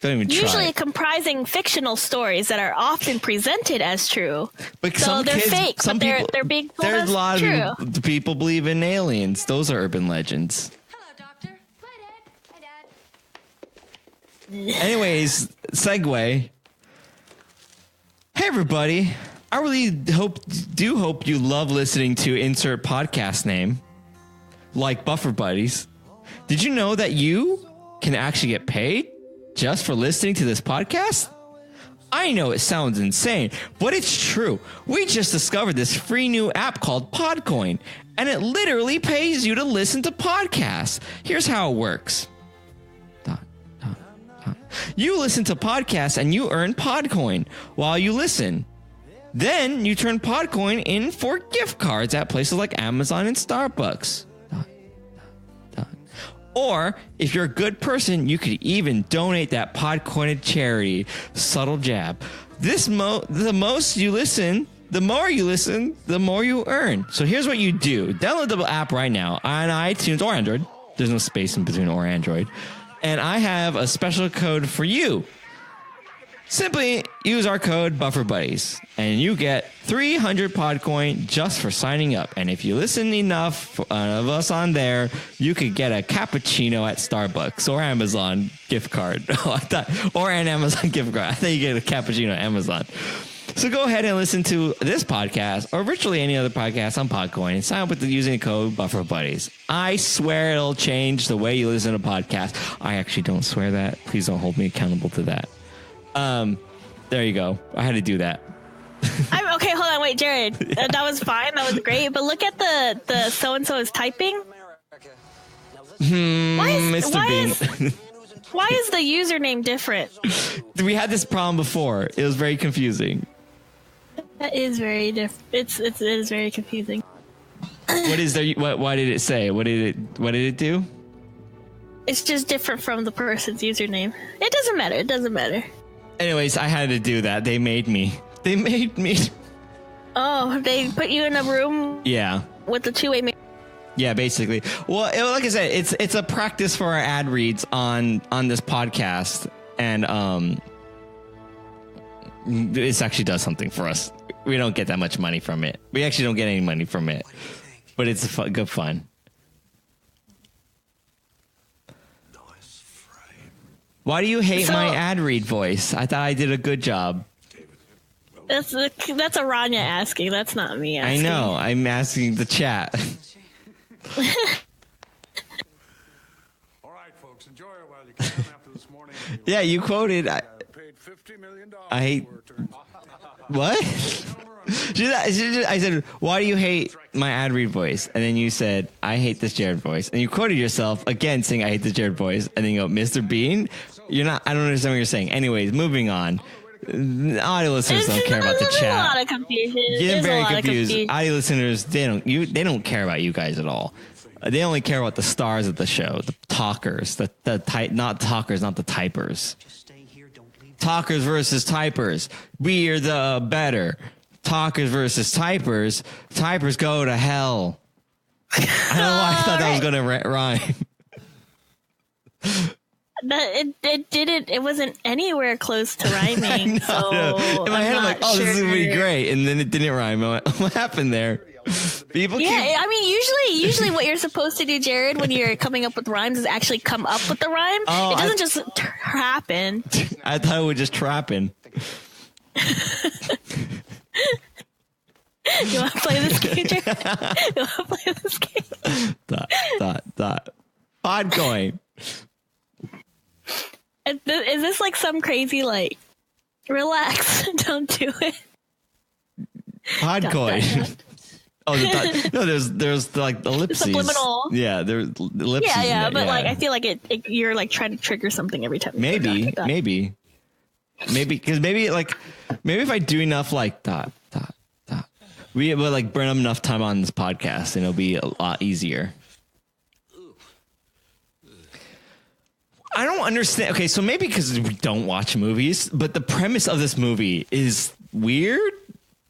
Don't even try. Usually comprising fictional stories that are often presented as true. But so some they're kids, fake, some but people, they're being told there's as a lot true. of people believe in aliens. Those are urban legends. Hello, Doctor. Hi, Dad. Anyways, segue. Hey, everybody. I really hope you love listening to insert podcast name, like Buffer Buddies. Did you know that you can actually get paid just for listening to this podcast? I know it sounds insane, but it's true. We just discovered this free new app called Podcoin, and it literally pays you to listen to podcasts. Here's how it works. You listen to podcasts and you earn Podcoin while you listen. Then you turn Podcoin in for gift cards at places like Amazon and Starbucks. Or if you're a good person, you could even donate that Podcoin to charity. Subtle jab. The most you listen the more you listen, the more you earn. So here's what you do. Download the app right now on iTunes or Android. There's no space in between or Android. And I have a special code for you. Simply use our code BufferBuddies, and you get 300 Podcoin just for signing up. And if you listen enough of us on there, you could get a cappuccino at Starbucks or Amazon gift card. Or an Amazon gift card. I think you get a cappuccino at Amazon. So go ahead and listen to this podcast or virtually any other podcast on Podcoin and sign up with using the code BufferBuddies. I swear it'll change the way you listen to podcasts. I actually don't swear that. Please don't hold me accountable to that. There you go. I had to do that. Okay, hold on, wait, Jared. That was fine. That was great. But look at the so-and-so is typing. Mr. Bean. Why is the username different? We had this problem before. It was very confusing. That is very different. It is very confusing. What is there? Why did it say? What did it do? It's just different from the person's username. It doesn't matter. It doesn't matter. Anyways, I had to do that. They made me. Oh, they put you in a room? Yeah. With the two-way... Yeah, basically. Well, like I said, it's a practice for our ad reads on this podcast. And this actually does something for us. We don't get that much money from it. We actually don't get any money from it. But it's good fun. Why do you hate my ad read voice? I thought I did a good job. That's Aranya asking. That's not me asking. I know. I'm asking the chat. All right, folks, enjoy it while you can after this morning. Yeah, you quoted. Paid $50 million. I hate. What? I said, why do you hate my ad read voice? And then you said, I hate this Jared voice. And you quoted yourself again saying, I hate this Jared voice. And then you go, Mr. Bean? You're not, I don't understand what you're saying. Anyways, moving on. Audio listeners don't care about the chat. There's a lot of confusion. Getting very confused. Audio listeners, they don't care about you guys at all. They only care about the stars of the show, the talkers, not talkers, not the typers. Talkers versus typers. We are the better. Talkers versus typers. Typers go to hell. I don't know why I thought that was going to rhyme. It didn't. It wasn't anywhere close to rhyming. So in my head, I'm like, "Oh, this is gonna be great," and then it didn't rhyme. I'm like, what happened there? People. Yeah, I mean, usually, what you're supposed to do, Jared, when you're coming up with rhymes, is actually come up with the rhyme. Oh, it doesn't just happen. I thought it was just trapping. You want to play this game, Jared? You want to play this game? Dot. Podcoin. Is this like some crazy, like, relax, don't do it? Podcoin. Oh, no, there's like ellipses. Subliminal. Yeah, there's ellipses. Yeah, but like I feel like you're like trying to trigger something every time. Maybe, because maybe if I do enough like dot, we will like burn up enough time on this podcast, and it'll be a lot easier. I don't understand. Okay, so maybe because we don't watch movies, but the premise of this movie is weird.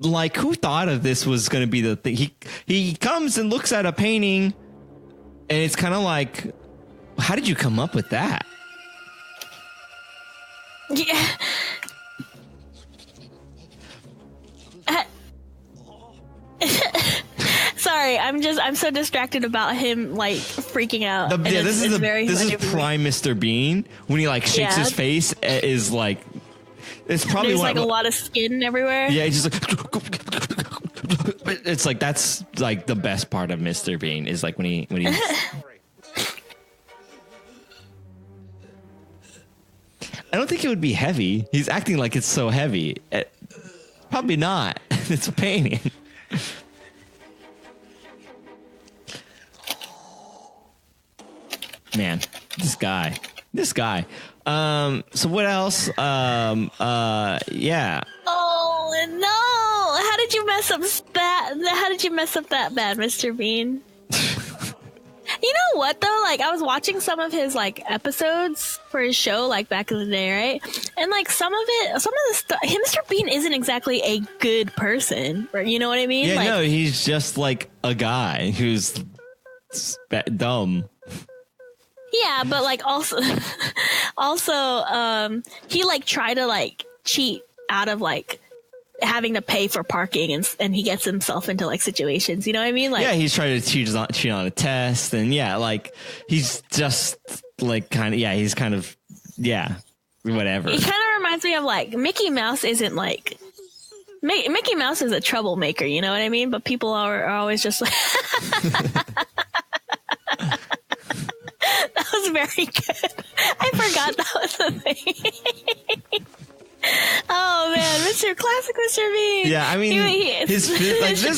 Like, who thought of this was going to be the thing? He comes and looks at a painting, and it's kind of like, how did you come up with that? Yeah. Sorry, I'm so distracted about him like freaking out. This is prime Mr. Bean when he like shakes his face. Is like it's probably there's like a lot of skin everywhere. Yeah, he's just like it's like that's like the best part of Mr. Bean is like when he. I don't think it would be heavy. He's acting like it's so heavy. Probably not. It's a painting. Man, this guy. So what else? Yeah. Oh no! How did you mess up that? How did you mess up that bad, Mr. Bean? You know what though? Like I was watching some of his like episodes for his show like back in the day, right? And like some of the stuff, Mr. Bean isn't exactly a good person, right? You know what I mean? Yeah, like, no, he's just like a guy who's dumb. Yeah, but like also he like tried to like cheat out of like having to pay for parking and he gets himself into like situations, you know what I mean? Like, yeah, he's trying to cheat on a test, and yeah, like he's just like he's kind of whatever. It kind of reminds me of like Mickey Mouse isn't like Mickey Mouse is a troublemaker, you know what I mean? But people are always just like that was very good. I forgot that was a thing. Oh man, Classic Mr. Bean. Yeah, I mean, this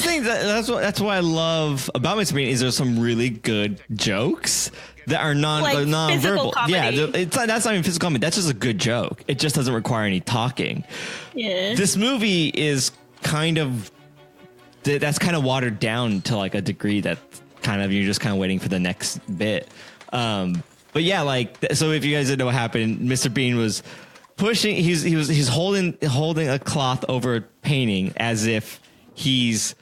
thing. That's what I love about Mr. Bean is there's some really good jokes that are non-verbal. Yeah, that's not even physical comedy. That's just a good joke. It just doesn't require any talking. Yeah. This movie is kind of watered down to like a degree that kind of you're just kind of waiting for the next bit. But yeah, like so if you guys didn't know what happened, Mr. Bean was pushing. He's holding a cloth over a painting as if he's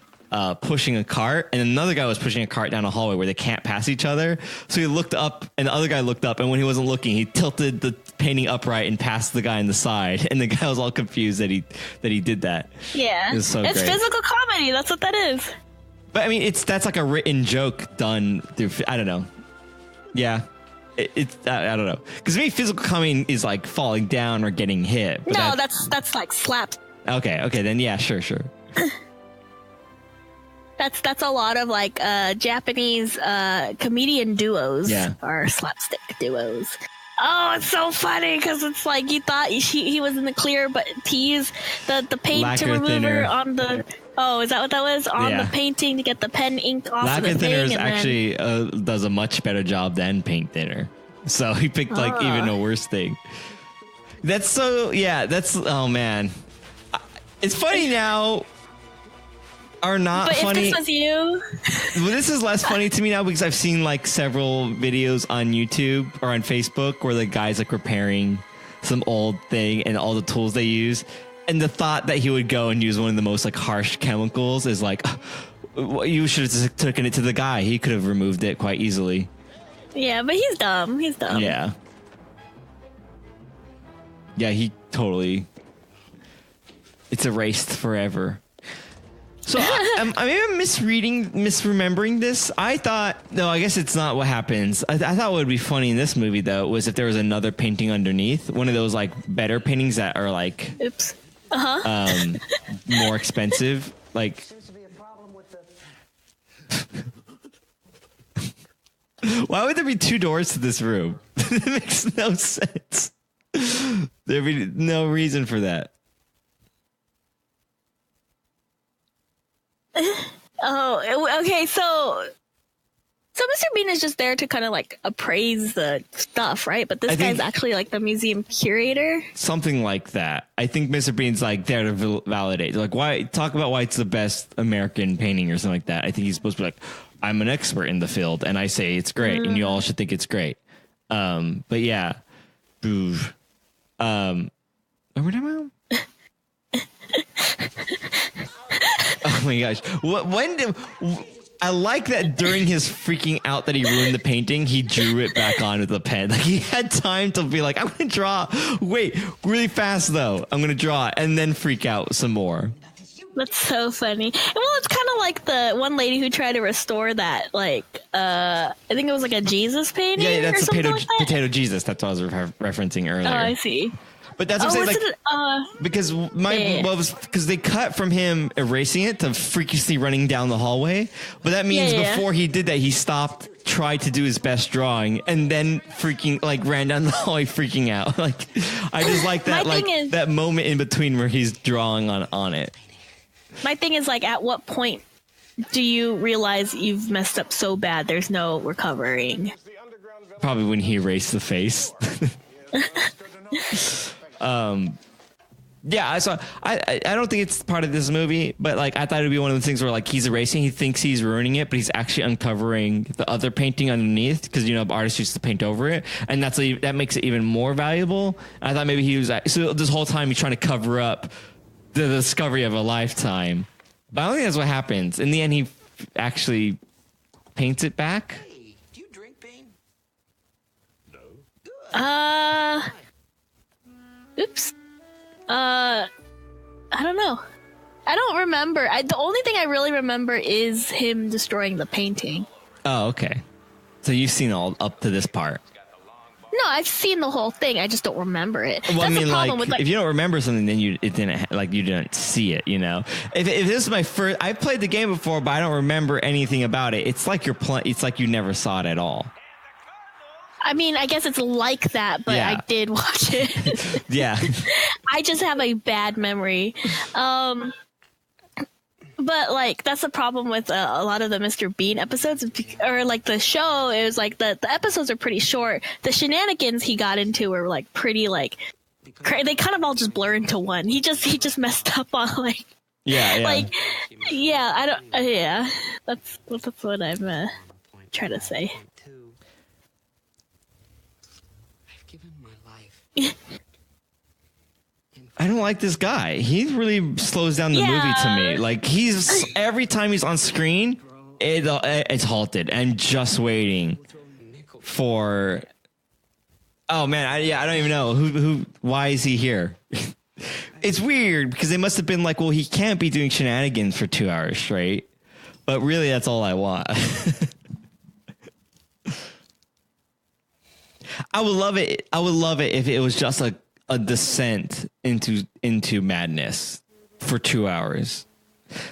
pushing a cart, and another guy was pushing a cart down a hallway where they can't pass each other. So he looked up, and the other guy looked up, and when he wasn't looking, he tilted the painting upright and passed the guy in the side, and the guy was all confused that he did that. Yeah, it's great. Physical comedy. That's what that is. But I mean, that's like a written joke done through. I don't know. Yeah. I don't know, because to me physical comedy is like falling down or getting hit. But no, that's like slapped. Okay, then yeah, sure. That's a lot of like Japanese comedian duos are slapstick duos. Oh, it's so funny because it's like you thought he was in the clear, but he used the paint Lacquer remover thinner. on the. Oh, is that what that was? On the painting to get the pen ink off Lacquer of the thinner thing. actually does a much better job than paint thinner. So he picked like even a worse thing. Oh man. It's funny now. Are not but funny. If this was you. Well, this is less funny to me now because I've seen like several videos on YouTube or on Facebook where the guy's like repairing some old thing and all the tools they use. And the thought that he would go and use one of the most like harsh chemicals is like, you should have just taken it to the guy. He could have removed it quite easily. Yeah, but he's dumb. Yeah. Yeah, he totally. It's erased forever. So I'm misremembering this. I guess it's not what happens. I thought what would be funny in this movie though was if there was another painting underneath, one of those like better paintings that are like, oops, more expensive. Like, why would there be two doors to this room? It makes no sense. There'd be no reason for that. Oh, okay. So Mr. Bean is just there to kind of like appraise the stuff, right? But this guy's actually like the museum curator. Something like that. I think Mr. Bean's like there to validate. Like, why talk about why it's the best American painting or something like that. I think he's supposed to be like, I'm an expert in the field, and I say it's great, and you all should think it's great. But yeah, what are we talking about? Oh my gosh! I like that during his freaking out that he ruined the painting, he drew it back on with a pen. Like he had time to be like, I'm gonna draw. Wait, really fast though. I'm gonna draw and then freak out some more. That's so funny. Well, it's kind of like the one lady who tried to restore that, like, I think it was like a Jesus painting. Yeah, that's the potato Jesus. That's what I was referencing earlier. Oh, I see. But that's what I'm saying, like, because because they cut from him erasing it to freakishly running down the hallway. But that means before he did that, he stopped, tried to do his best drawing, and then freaking like ran down the hallway freaking out. Like, I just like that, that moment in between where he's drawing on it. My thing is like, at what point do you realize you've messed up so bad there's no recovering? Probably when he erased the face. Yeah, I don't think it's part of this movie, but like I thought it'd be one of those things where like he's erasing, he thinks he's ruining it, but he's actually uncovering the other painting underneath because artists used to paint over it, and that makes it even more valuable. And I thought maybe he was so this whole time he's trying to cover up the discovery of a lifetime, but I don't think that's what happens. In the end, he actually paints it back. Hey, do you drink, Bane? Oops. I don't know. I don't remember. The only thing I really remember is him destroying the painting. Oh, okay. So you've seen all up to this part. No, I've seen the whole thing. I just don't remember it. Well, That's I mean, the problem like, with, if you don't remember something, then you didn't see it. If this is my first, I've played the game before, but I don't remember anything about it. It's like it's like you never saw it at all. I mean, I guess it's like that, but Yeah. I did watch it. Yeah. I just have a bad memory. But like that's the problem with a lot of the Mr. Bean episodes, or like the show. It was like the episodes are pretty short. The shenanigans he got into were like pretty like they kind of all just blur into one. He just messed up on like like I don't that's what I'm trying to say. I've given my life. I don't like this guy. He really slows down the movie to me. Like every time he's on screen, it's halted. I'm just waiting for. Oh man, I don't even know why is he here? It's weird because they must have been like, well, he can't be doing shenanigans for 2 hours straight. But really, that's all I want. I would love it. I would love it if it was just a descent into madness for 2 hours.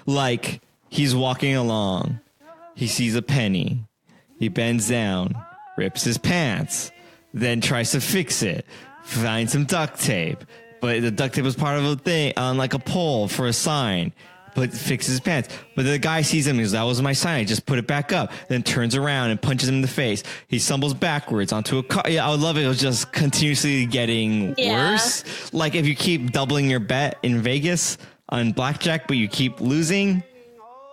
Like he's walking along, he sees a penny, he bends down, rips his pants, then tries to fix it, finds some duct tape, but the duct tape was part of a thing on like a pole for a sign. But fixes his pants. But the guy sees him and goes, that was my sign. I just put it back up. Then turns around and punches him in the face. He stumbles backwards onto a car. Yeah, I would love it. It was just continuously getting worse. Like if you keep doubling your bet in Vegas on blackjack, but you keep losing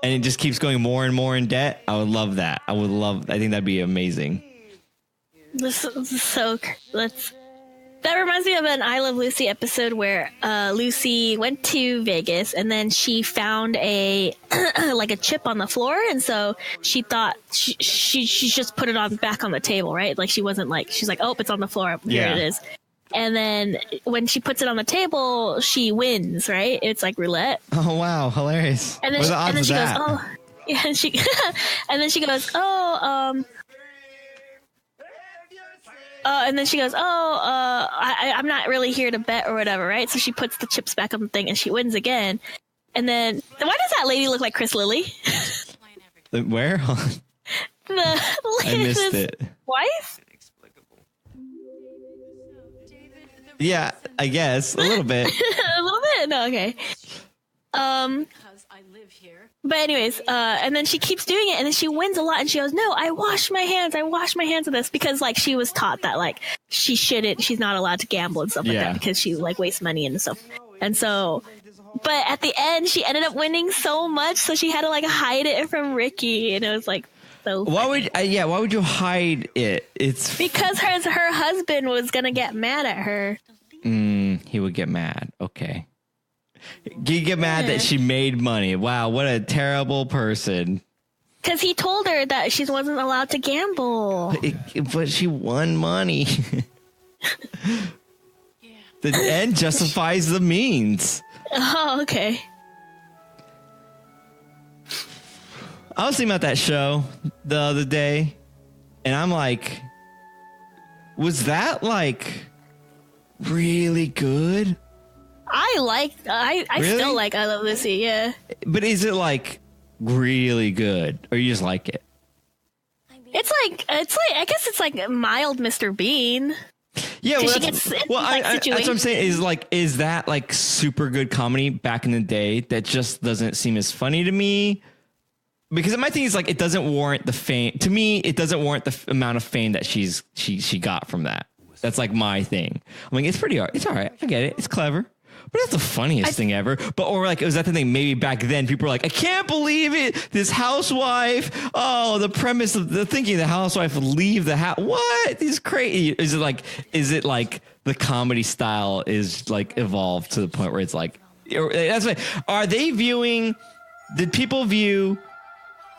and it just keeps going more and more in debt. I would love that. I think that'd be amazing. This is so that reminds me of an I Love Lucy episode where Lucy went to Vegas and then she found a like a chip on the floor, and so she thought she just put it back on the table, right? Like she's like, oh, it's on the floor. Here it is. And then when she puts it on the table, she wins, right? It's like roulette. Oh wow, hilarious! And then what are the odds of that? Goes, oh, yeah, and then she goes, oh, and then she goes, I'm not really here to bet or whatever, right? So she puts the chips back on the thing and she wins again. And then, why does that lady look like Chris Lilly? Where? I missed it. Wife? Yeah, I guess. A little bit. A little bit? No, okay. But anyways, and then she keeps doing it, and then she wins a lot, and she goes, no, I wash my hands of this, because like she was taught that like she's not allowed to gamble and stuff like that because she like wastes money and stuff. And so, but at the end she ended up winning so much, so she had to like hide it from Ricky, and it was like so why would you hide it? It's because her husband was gonna get mad at her. He would get mad. Okay. You get mad that she made money. Wow, what a terrible person. Because he told her that she wasn't allowed to gamble. But she won money. The end justifies the means. Oh, okay. I was thinking about that show the other day, and I'm like, was that like really good? I Really? still like I Love Lucy, yeah. But is it like really good, or you just like it? It's like I guess it's like mild Mr. Bean. Yeah, well, that's that's what I'm saying. Is that like super good comedy back in the day that just doesn't seem as funny to me? Because my thing is like it doesn't warrant the fame. To me, it doesn't warrant the amount of fame that she got from that. That's like my thing. I'm like, it's all right. I get it. It's clever. But that's the funniest thing ever. But or like, was that the thing? Maybe back then people were like, I can't believe it. This housewife. Oh, the premise of the thinking the housewife would leave the house. What? This is crazy. Is it like the comedy style is like evolved to the point where it's like, that's what, are they viewing? Did people view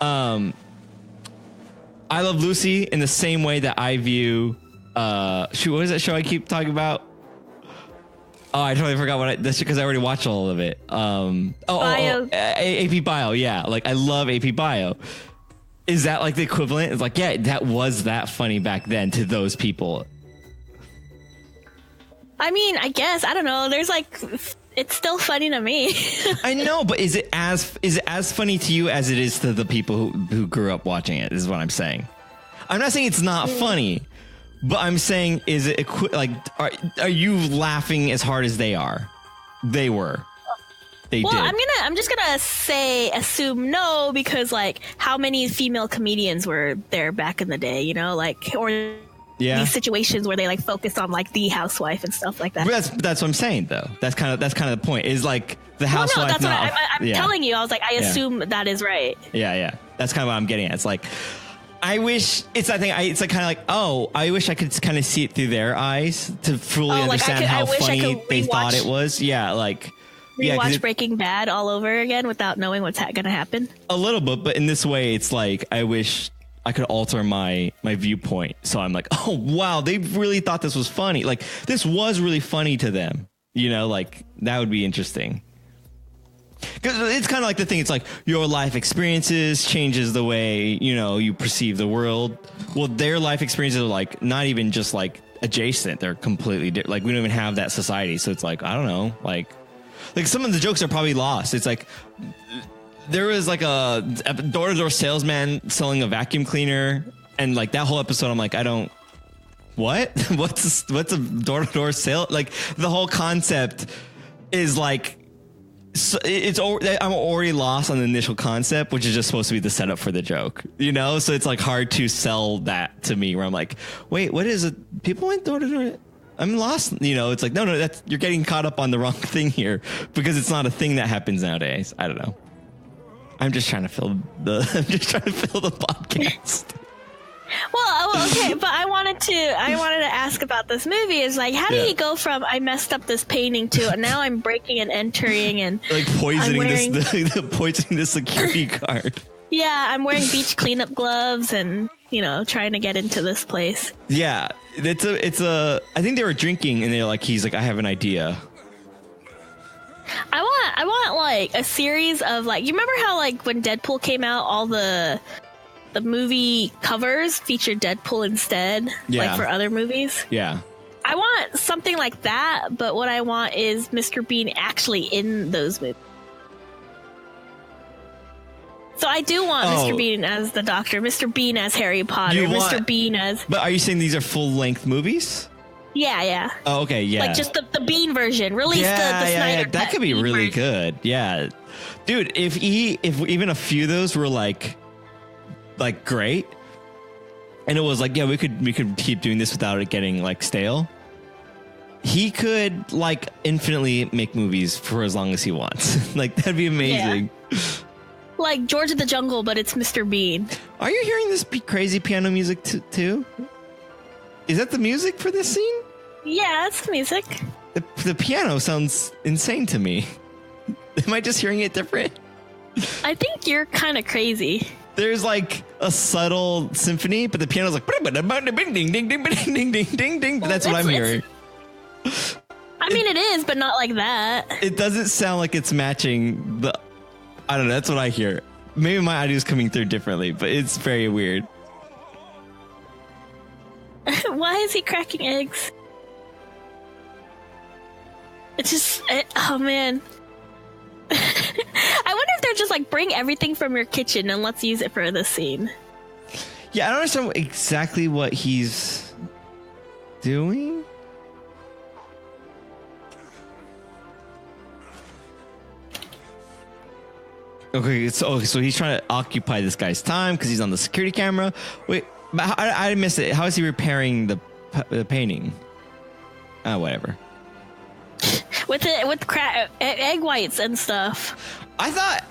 I Love Lucy in the same way that I view what is that show I keep talking about? Oh, I totally forgot that's because I already watched all of it. AP Bio, yeah. Like I love AP Bio. Is that like the equivalent? It's like, yeah, that was that funny back then to those people. I mean, I guess, I don't know. There's like, it's still funny to me. I know, but is it as funny to you as it is to the people who grew up watching it? Is what I'm saying. I'm not saying it's not funny, but I'm saying, is it are you laughing as hard as they are? They were. They did. I'm just gonna assume no, because like how many female comedians were there back in the day? You know, like or. Yeah. These situations where they like focus on like the housewife and stuff like that. But that's what I'm saying though. That's kind of the point. Is like the housewife. No, that's what I'm telling you. I was like, I assume that is right. Yeah. That's kind of what I'm getting at. It's like, I wish it's that thing. It's like kind of like, oh, I wish I could kind of see it through their eyes to fully understand how funny they thought it was. Yeah, like rewatch Breaking Bad all over again without knowing what's going to happen. A little bit, but in this way, it's like I wish I could alter my viewpoint. So I'm like, oh, wow, they really thought this was funny. Like, this was really funny to them. You know, like, that would be interesting. Because it's kind of like the thing. It's like your life experiences changes the way, you know, you perceive the world. Well, their life experiences are like not even just like adjacent. They're completely different. Like, we don't even have that society. So it's like, I don't know, like some of the jokes are probably lost. It's like, there was like a door-to-door salesman selling a vacuum cleaner, and like that whole episode, I'm like, what's a door-to-door sale? Like the whole concept is like, I'm already lost on the initial concept, which is just supposed to be the setup for the joke, you know? So it's like hard to sell that to me where I'm like, wait, what is it? People went door-to-door. I'm lost. You know, it's like, no, you're getting caught up on the wrong thing here because it's not a thing that happens nowadays. I don't know. I'm just trying to fill the podcast. Well, okay, but I wanted to ask about this movie. Is like, how do you go from I messed up this painting to and now I'm breaking and entering and like poisoning poisoning the security guard? Yeah, I'm wearing beach cleanup gloves and, you know, trying to get into this place. Yeah, it's a. I think they were drinking and they're like, he's like, I have an idea. I want like a series of like, you remember how like when Deadpool came out, all the movie covers featured Deadpool instead, like for other movies? Yeah. I want something like that, but what I want is Mr. Bean actually in those movies. So I do want Mr. Bean as the Doctor, Mr. Bean as Harry Potter, Mr. Bean as... But are you saying these are full-length movies? Yeah. Oh, okay, yeah. Like just the Bean version. Release the Snyder. That could be really good. Yeah. Dude, if even a few of those were like great, and it was like, yeah, we could keep doing this without it getting like stale. He could like infinitely make movies for as long as he wants. Like that'd be amazing. Yeah. Like George of the Jungle, but it's Mr. Bean. Are you hearing this crazy piano music too? Is that the music for this scene? Yeah, that's the music. The piano sounds insane to me. Am I just hearing it different? I think you're kind of crazy. There's like a subtle symphony, but the piano's like ding ding ding ding ding ding ding ding. That's what I'm hearing. I mean, it is, but not like that. It doesn't sound like it's matching the. I don't know. That's what I hear. Maybe my audio is coming through differently, but it's very weird. Why is he cracking eggs? It's just, oh man. I wonder if they're just like, bring everything from your kitchen and let's use it for this scene. Yeah, I don't understand exactly what he's doing. Okay, so he's trying to occupy this guy's time because he's on the security camera. Wait, but I missed it. How is he repairing the painting? Whatever. with egg whites and stuff. I thought,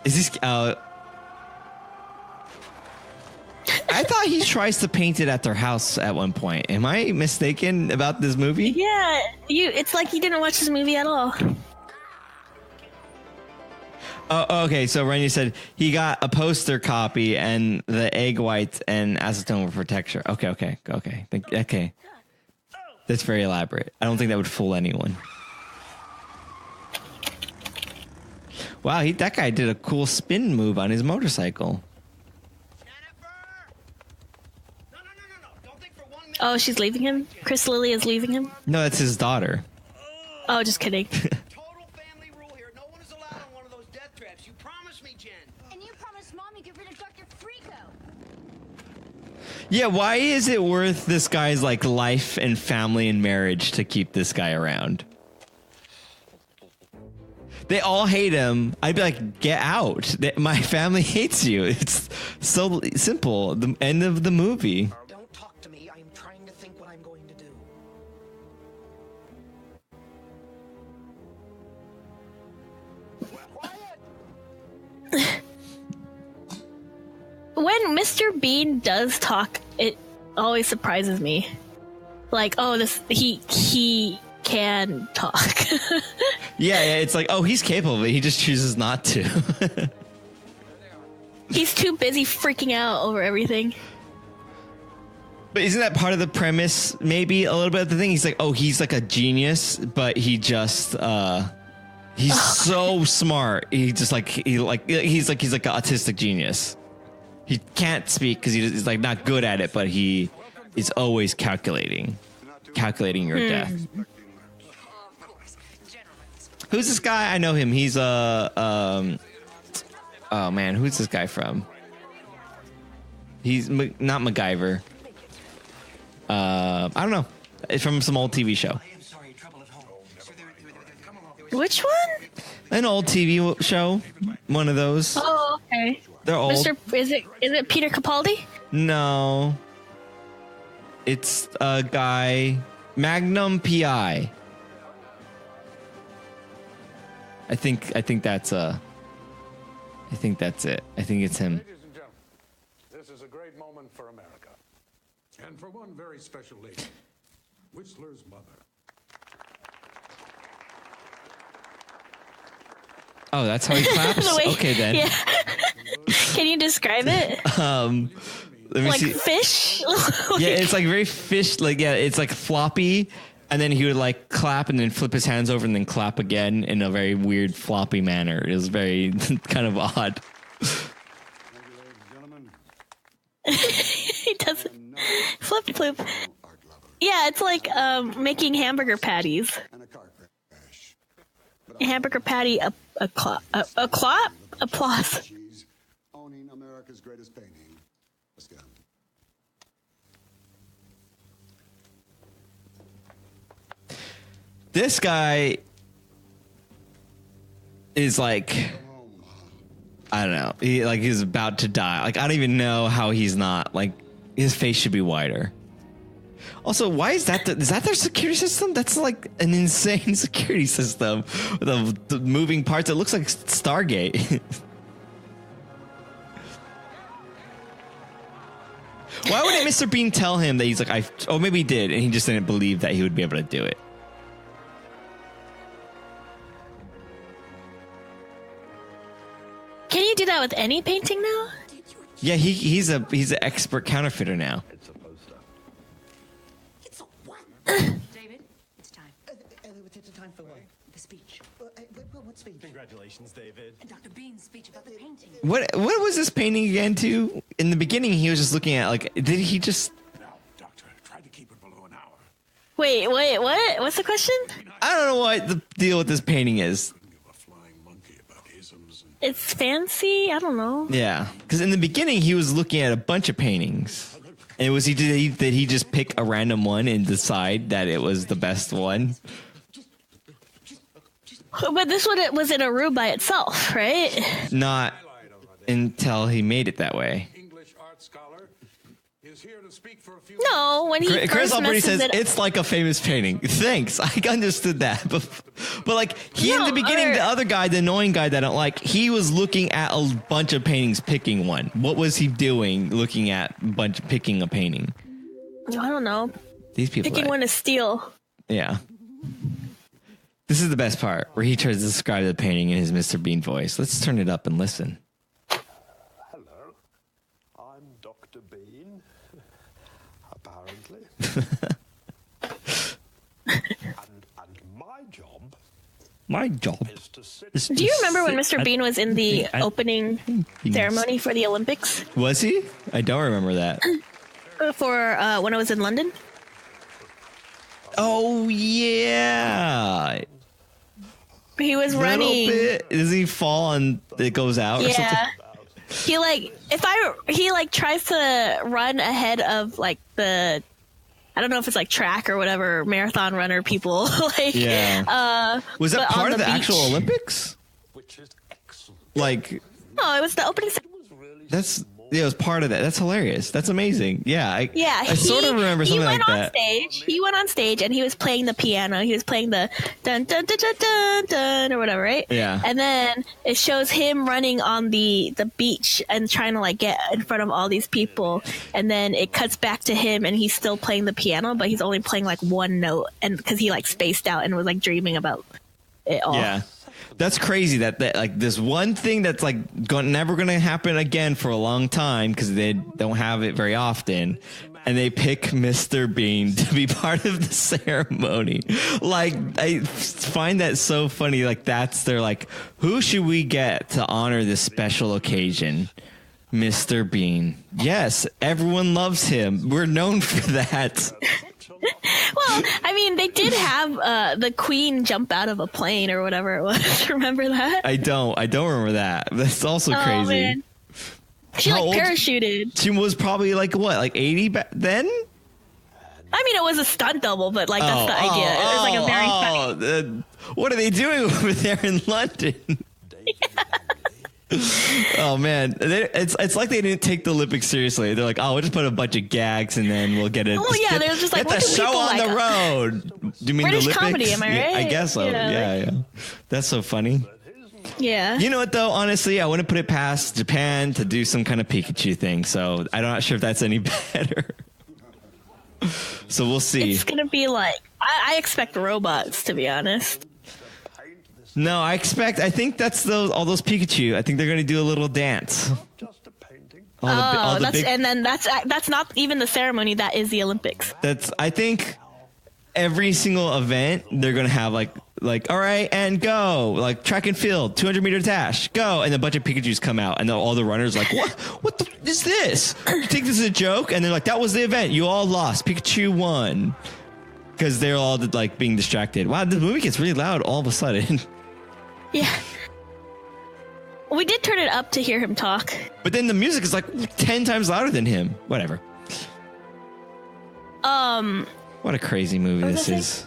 is this? I thought he tries to paint it at their house at one point. Am I mistaken about this movie? Yeah, it's like you didn't watch this movie at all. Oh, okay. So Aranya said he got a poster copy and the egg whites and acetone for texture. Okay. That's very elaborate. I don't think that would fool anyone. Wow, that guy did a cool spin move on his motorcycle. Oh, she's leaving him? Chris Lily is leaving him? No, that's his daughter. Oh, just kidding. Total family rule here. No one is allowed on one of those death traps. You promised me, Jen. And you promised Mom you'd get rid of Dr. Frico. Yeah, why is it worth this guy's like life and family and marriage to keep this guy around? They all hate him. I'd be like, get out. My family hates you. It's so simple. The end of the movie. Don't talk to me. I am trying to think what I'm going to do. When Mr. Bean does talk, it always surprises me. Like, oh, he can talk. Yeah, it's like, oh, he's capable of it. He just chooses not to. He's too busy freaking out over everything. But isn't that part of the premise? Maybe a little bit of the thing. He's like, oh, he's like a genius, but he just he's so smart. He's like an autistic genius. He can't speak because he's like not good at it, but he is always calculating your death. Who's this guy? I know him. He's oh man, who's this guy from? He's not MacGyver. I don't know. It's from some old TV show. Which one? An old TV show. One of those. Oh, okay. They're old. Is it Peter Capaldi? No. It's a guy. Magnum PI. I think that's it. I think it's him. Ladies and gentlemen, this is a great moment for America. And for one very special lady, Whistler's mother. Oh, that's how he claps? Okay, then. Yeah. Can you describe it? Let me like see. fish? Yeah, it's like very fish. Like, yeah, it's like floppy. And then he would like clap and then flip his hands over and then clap again in a very weird floppy manner. It was very kind of odd. He does it. Flip. Yeah, it's like making hamburger patties. A hamburger patty, a clap? Applause. Owning America's greatest painting. This guy is like, I don't know. He's about to die. Like, I don't even know how he's not. Like, his face should be wider. Also, why is that? Is that their security system? That's like an insane security system with the moving parts. It looks like Stargate. Why wouldn't Mr. Bean tell him that he's like, oh, maybe he did, and he just didn't believe that he would be able to do it. Can you do that with any painting now? Yeah, he's an expert counterfeiter now. It's a what? David, it's time. It's time for what? The speech. What speech? Congratulations, David. And Dr. Bean's speech about the painting. What was this painting again? Too in the beginning, he was just looking at like, did he just? Now, doctor, try to keep it below an hour. Wait, what? What's the question? I don't know what the deal with this painting is. Couldn't give a flying monkey about isms and It's fancy? I don't know. Yeah, because in the beginning he was looking at a bunch of paintings, and did he just pick a random one and decide that it was the best one? But this one was in a room by itself, right? Not until he made it that way. English art scholar is here to speak for a few No, when he Chris first Alberti messes says it it's like a famous painting. Thanks, I understood that, but like he in the beginning, the other guy, the annoying guy that I don't like, he was looking at a bunch of paintings, picking one. What was he doing? Looking at picking a painting. I don't know. These people Picking one to steal. Yeah. This is the best part where he tries to describe the painting in his Mr. Bean voice. Let's turn it up and listen. Hello, I'm Dr. Bean, apparently. and my job is to sit. Do you remember when Mr. Bean was in the opening ceremony for the Olympics? Was he? I don't remember that. For when I was in London? Oh, yeah. He was running. Bit. Does he fall and it goes out or something? He tries to run ahead of like the, I don't know if it's like track or whatever, marathon runner people. Was that part of the actual Olympics? which is excellent. Like, No, it was the opening. it was part of that. That's hilarious. That's amazing. Yeah. I sort of remember something like that. He went on stage and he was playing the piano. He was playing the dun dun dun dun dun dun or whatever, right? Yeah. And then it shows him running on the beach and trying to like get in front of all these people. And then it cuts back to him and he's still playing the piano, but he's only playing like one note, and because he like spaced out and was like dreaming about it all. Yeah. That's crazy that like this one thing that's like never going to happen again for a long time because they don't have it very often. And they pick Mr. Bean to be part of the ceremony. Like, I find that so funny. Like, they're like, who should we get to honor this special occasion? Mr. Bean. Yes, everyone loves him. We're known for that. Well, I mean, they did have the queen jump out of a plane or whatever it was. Remember that? I don't remember that. That's also crazy. Man. She parachuted. She was probably like 80 back then? I mean, it was a stunt double, but like that's the idea. It was like a very funny. What are they doing over there in London? Oh man, it's like they didn't take the Olympics seriously. They're like, oh, we'll just put a bunch of gags and then we'll get it. Oh yeah, they're just like, get the show on the road. Do you mean British the Olympics? comedy? Am I right? Yeah, I guess so. Yeah. That's so funny. Yeah. You know what though? Honestly, I wouldn't put it past Japan to do some kind of Pikachu thing. So I'm not sure if that's any better. So we'll see. It's gonna be like I expect robots, to be honest. No, I think that's all those Pikachu. I think they're going to do a little dance. Just a painting. And then that's not even the ceremony. That is the Olympics. I think every single event they're going to have like all right, and go, like track and field, 200-meter dash, go, and a bunch of Pikachus come out, and all the runners like, what the is this? You think this is a joke? And they're like, that was the event. You all lost. Pikachu won. Because they're all like being distracted. Wow, the movie gets really loud all of a sudden. Yeah. We did turn it up to hear him talk. But then the music is like 10 times louder than him. Whatever. What a crazy movie this is.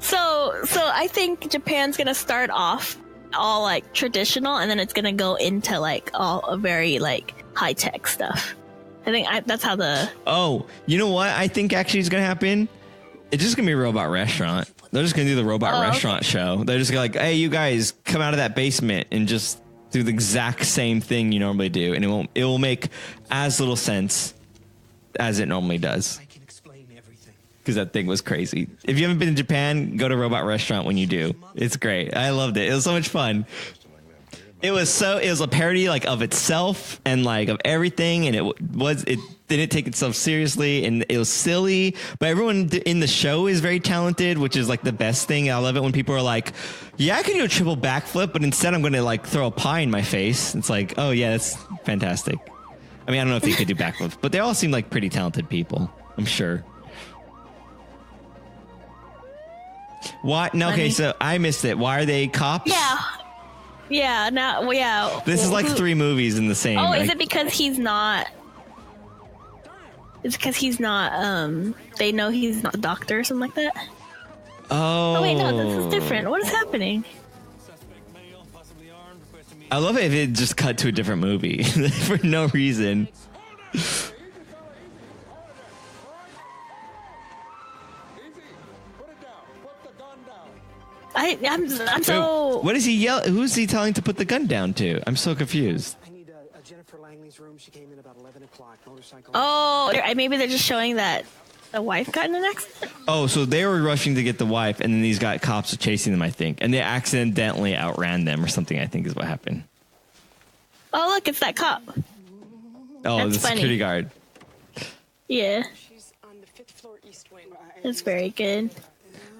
So I think Japan's gonna start off all like traditional, and then it's gonna go into like all a very like high tech stuff. I think that's how the. Oh, you know what? I think actually is gonna happen. It's just gonna be a robot restaurant. They're just gonna do the robot restaurant show. They're just gonna like, hey, you guys come out of that basement and just do the exact same thing you normally do, and it will make as little sense as it normally does. I can explain everything. Because that thing was crazy. If you haven't been to Japan, go to Robot Restaurant when you do. It's great. I loved it. It was so much fun. It was a parody like of itself and like of everything, and it didn't take itself seriously, and it was silly, but everyone in the show is very talented, which is like the best thing. I love it when people are like, yeah, I could do a triple backflip, but instead I'm going to like throw a pie in my face. It's like, oh yeah, that's fantastic. I mean, I don't know if they could do backflips, but they all seem like pretty talented people, I'm sure. Why? No, okay, so I missed it. Why are they cops? Yeah, now, yeah. This is like 3 movies in the same. Oh, is it because he's not? It's because he's not. They know he's not a doctor or something like that. Oh wait, no, this is different. What is happening? I love it if it just cut to a different movie for no reason. I'm so. Wait, what is he yell? Who's he telling to put the gun down to? I'm so confused. I need a Jennifer Langley's room. She came in about 11 o'clock. Motorcycle. Oh, maybe they're just showing that the wife got in an accident. Oh, so they were rushing to get the wife, and then these cops are chasing them, I think, and they accidentally outran them or something. I think is what happened. Oh, look, it's that cop. Oh, That's the funny. security guard. Yeah, She's on the 5th floor east wing. that's very good.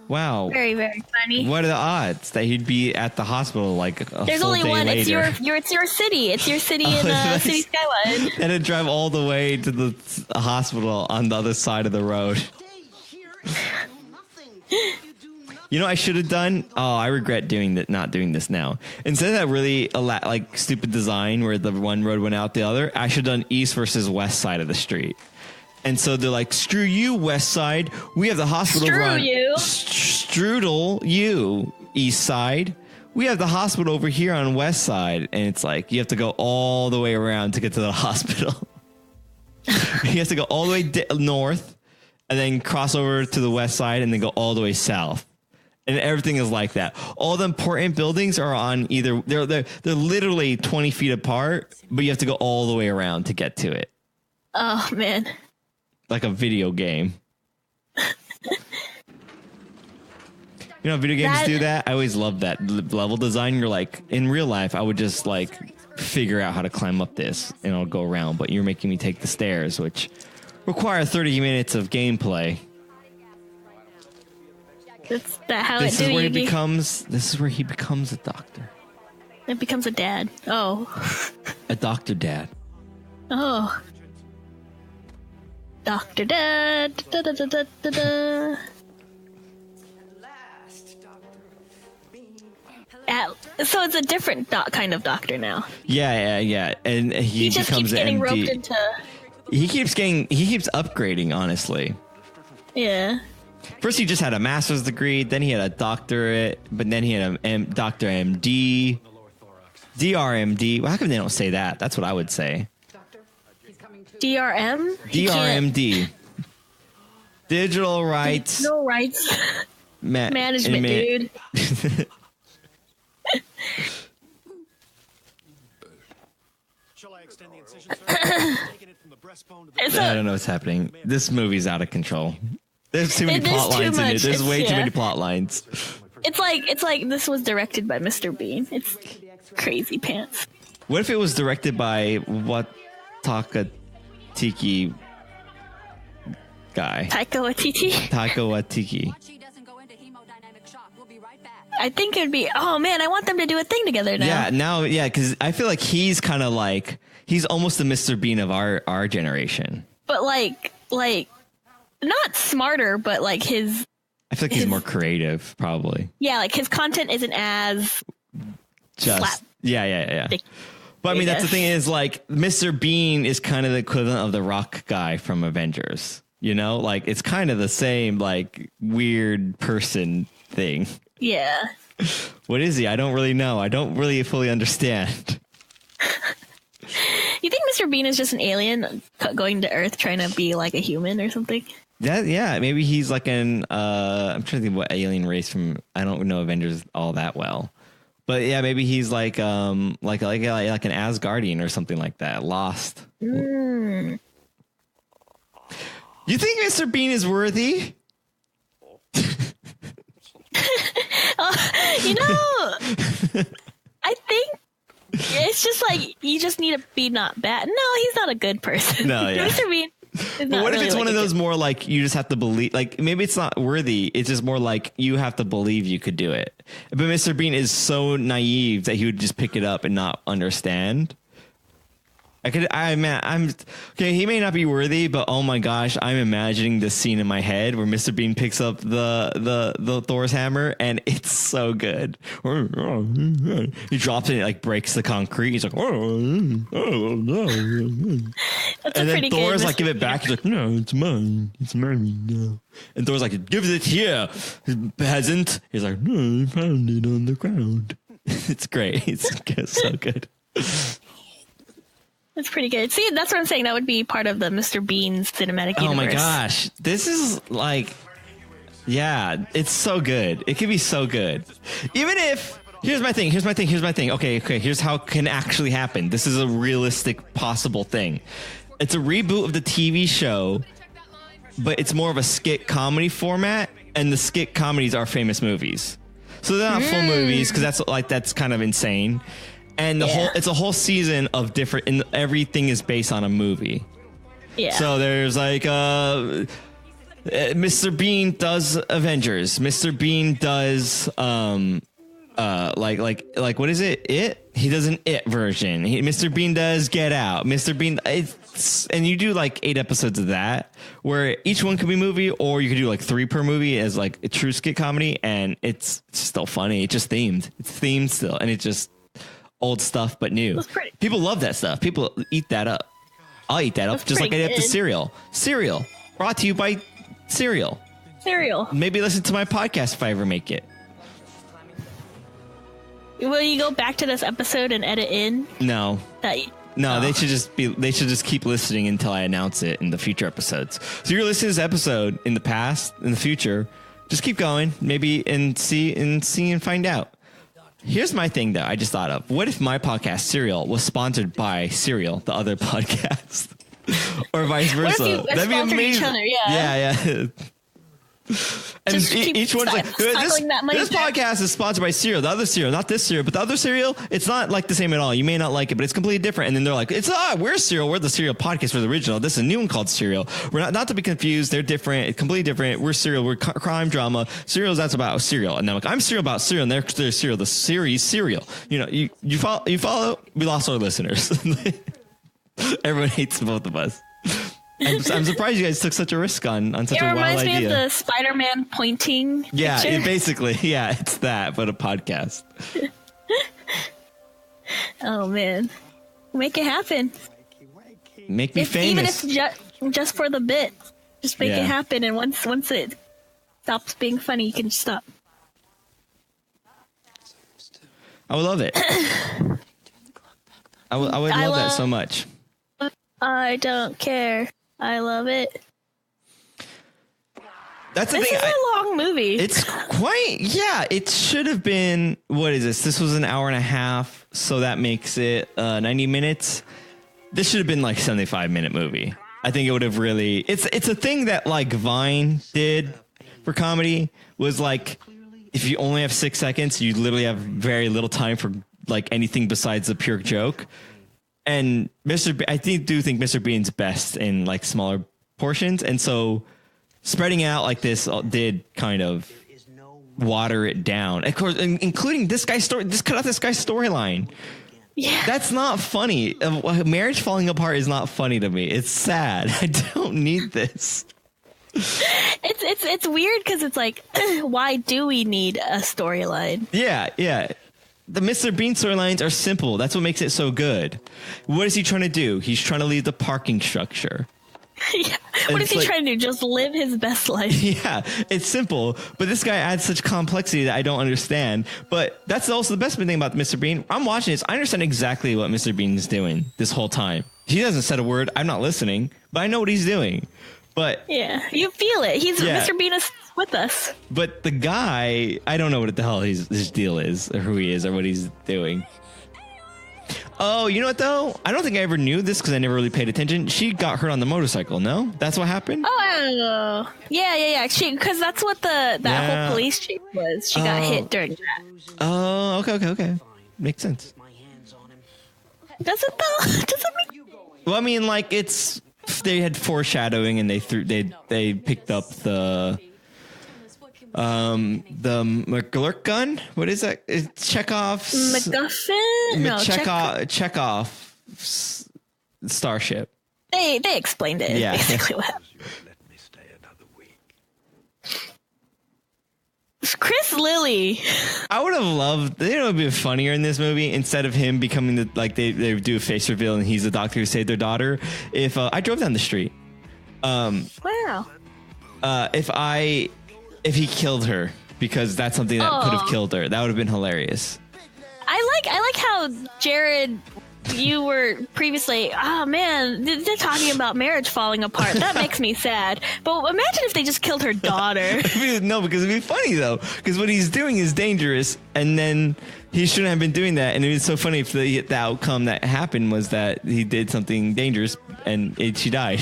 Wow. Very, very funny. What are the odds that he'd be at the hospital like a There's full only day one. later? It's your city. It's your city in nice. City Skyline. And to drive all the way to the hospital on the other side of the road. You know what I should have done? Oh, I regret not doing this now. Instead of that really like stupid design where the one road went out the other, I should have done east versus west side of the street. And so they're like, screw you, west side. We have the hospital run. You. Strudel, you, east side. We have the hospital over here on west side. And it's like, you have to go all the way around to get to the hospital. You have to go all the way north and then cross over to the west side and then go all the way south. And everything is like that. All the important buildings are on either they're literally 20 feet apart, but you have to go all the way around to get to it. Oh man. Like a video game. You know, video games do that. I always love that level design. You're like, in real life, I would just like figure out how to climb up this and I'll go around. But you're making me take the stairs, which require 30 minutes of gameplay. That's how this it is do. where This is where he becomes a doctor. It becomes a dad. Oh. A doctor dad. Oh. Doctor Dad. Da, da, da, da, da, da. So it's a different kind of doctor now. Yeah. And he just becomes keeps getting MD. roped into. He keeps upgrading, honestly. Yeah. First, he just had a master's degree, then he had a doctorate, but then he had a Dr. MD, DRMD. Well, how come they don't say that? That's what I would say. DRM? DRMD. Digital rights. No rights. Management, dude. Shall I extend the incision, sir? Taking it from the breastbone to the I don't know what's happening. This movie's out of control. There's too many plot lines in it. There's way too many plot lines. It's like this was directed by Mr. Bean. It's crazy pants. What if it was directed by Takatiki guy? Taika Waititi. I think it'd be. Oh man, I want them to do a thing together now. Yeah, because I feel like he's kind of like he's almost the Mr. Bean of our generation. But like not smarter, but like his. I feel like he's more creative, probably. Yeah, like his content isn't as. Just yeah. But I mean, that's the thing is like Mr. Bean is kind of the equivalent of the Rock guy from Avengers. You know, like it's kind of the same like weird person thing. Yeah. What is he? I don't really know. I don't really fully understand. You think Mr. Bean is just an alien going to Earth trying to be like a human or something? Yeah, maybe he's like I'm trying to think of what alien race from. I don't know Avengers all that well, but yeah, maybe he's like an Asgardian or something like that. Lost. You think Mr. Bean is worthy? You know, I think it's just like you just need to be not bad. No, he's not a good person. No, yeah. Mr. Bean. But what if it's one of those more like you just have to believe, like maybe it's not worthy. It's just more like you have to believe you could do it. But Mr. Bean is so naive that he would just pick it up and not understand. I'm okay. He may not be worthy, but oh my gosh, I'm imagining this scene in my head where Mr. Bean picks up the Thor's hammer and it's so good. He drops it, it like breaks the concrete. He's like, That's and then Thor's good, like, give it back. He's like, no, it's mine. It's mine now. And Thor's like, give it here, peasant. He's like, no, I found it on the ground. It's great. It's so good. That's pretty good. See, that's what I'm saying. That would be part of the Mr. Bean cinematic universe. Oh my gosh. This is like, Yeah, it's so good. It can be so good. Even if here's my thing. Okay, here's how it can actually happen. This is a realistic possible thing. It's a reboot of the TV show, but it's more of a skit comedy format, and the skit comedies are famous movies. So they're not full movies because that's kind of insane. And it's a whole season of different, and everything is based on a movie. Yeah. So there's like Mr. Bean does Avengers. Mr. Bean does like what is it? It? He does an It version. Mr. Bean does Get Out. Mr. Bean, and you do like 8 episodes of that, where each one could be a movie, or you could do like 3 per movie as like a true skit comedy, and it's still funny. It's just themed. It's themed still, and it's just old stuff but new. People love that stuff. People eat that up. I'll eat that up just like I did up to cereal. Cereal brought to you by Cereal. Maybe listen to my podcast if I ever make it. Will you go back to this episode and edit in? No. They should just keep listening until I announce it in the future episodes. So you're listening to this episode in the past, in the future. Just keep going, maybe, and see and find out. Here's my thing, though. I just thought of. What if my podcast, Cereal, was sponsored by Cereal, the other podcast, or vice versa? What if you That'd be amazing. Each other? Yeah. And each one's like, this podcast is sponsored by Cereal. The other Cereal, not this Cereal, but the other Cereal, it's not like the same at all. You may not like it, but it's completely different. And then they're like, we're Cereal. We're the Cereal podcast. We're the original. This is a new one called Cereal. We're not to be confused. They're different. It's completely different. We're Cereal. We're crime drama. Cereal's that's about Cereal. And I'm like, I'm Cereal about Cereal. And they're Cereal. The series Cereal. You know, you follow. We lost our listeners. Everyone hates both of us. I'm surprised you guys took such a risk on such a wild idea. It reminds me of the Spider-Man pointing picture. Yeah, it's that, but a podcast. Oh, man. Make it happen. Make me famous. Even if just for the bit. Just make it happen, and once it stops being funny, you can stop. I would love it. I would love that so much. I don't care. I love it. That's the thing. This is a long movie. It's quite, it should have been, what is this? This was an hour and a half, so that makes it 90 minutes. This should have been like a 75-minute movie. I think it would have really, it's a thing that like Vine did for comedy, was like, if you only have 6 seconds, you literally have very little time for like anything besides a pure joke. And I do think Mr. Bean's best in like smaller portions, and so spreading out like this did kind of water it down. Of course, including this guy's story. Just cut out this guy's storyline. Yeah, that's not funny. Marriage falling apart is not funny to me. It's sad. I don't need this. It's weird because it's like, why do we need a storyline? Yeah. The Mr. Bean storylines are simple. That's what makes it so good. What is he trying to do? He's trying to leave the parking structure. Yeah. What is he trying to do? Just live his best life. Yeah, it's simple. But this guy adds such complexity that I don't understand. But that's also the best thing about Mr. Bean. I'm watching this. I understand exactly what Mr. Bean is doing this whole time. He hasn't said a word. I'm not listening, but I know what he's doing. But yeah, you feel it. Mr. Bean is with us. But the guy, I don't know what the hell his deal is, or who he is, or what he's doing. Oh, you know what though? I don't think I ever knew this because I never really paid attention. She got hurt on the motorcycle. No, that's what happened. Oh, yeah. Because that's what that whole police chief was. She got hit during that. Oh, okay. Makes sense. Does it though? Does it make? Well, I mean, like they had foreshadowing, and they picked up the McGlurk gun. What is that? It's Chekhov's MacGuffin. No, Chekhov's starship. They explained it. Yeah. Basically what happened. Chris Lilly. I would have loved. It would be funnier in this movie instead of him becoming they do a face reveal and he's the doctor who saved their daughter. If I drove down the street, wow. If he killed her, because that's something that could have killed her, that would have been hilarious. I like how Jared you were previously, oh man, they're talking about marriage falling apart. That makes me sad. But imagine if they just killed her daughter. No, because it'd be funny though. Because what he's doing is dangerous, and then he shouldn't have been doing that. And it was so funny if the outcome that happened was that he did something dangerous and she died.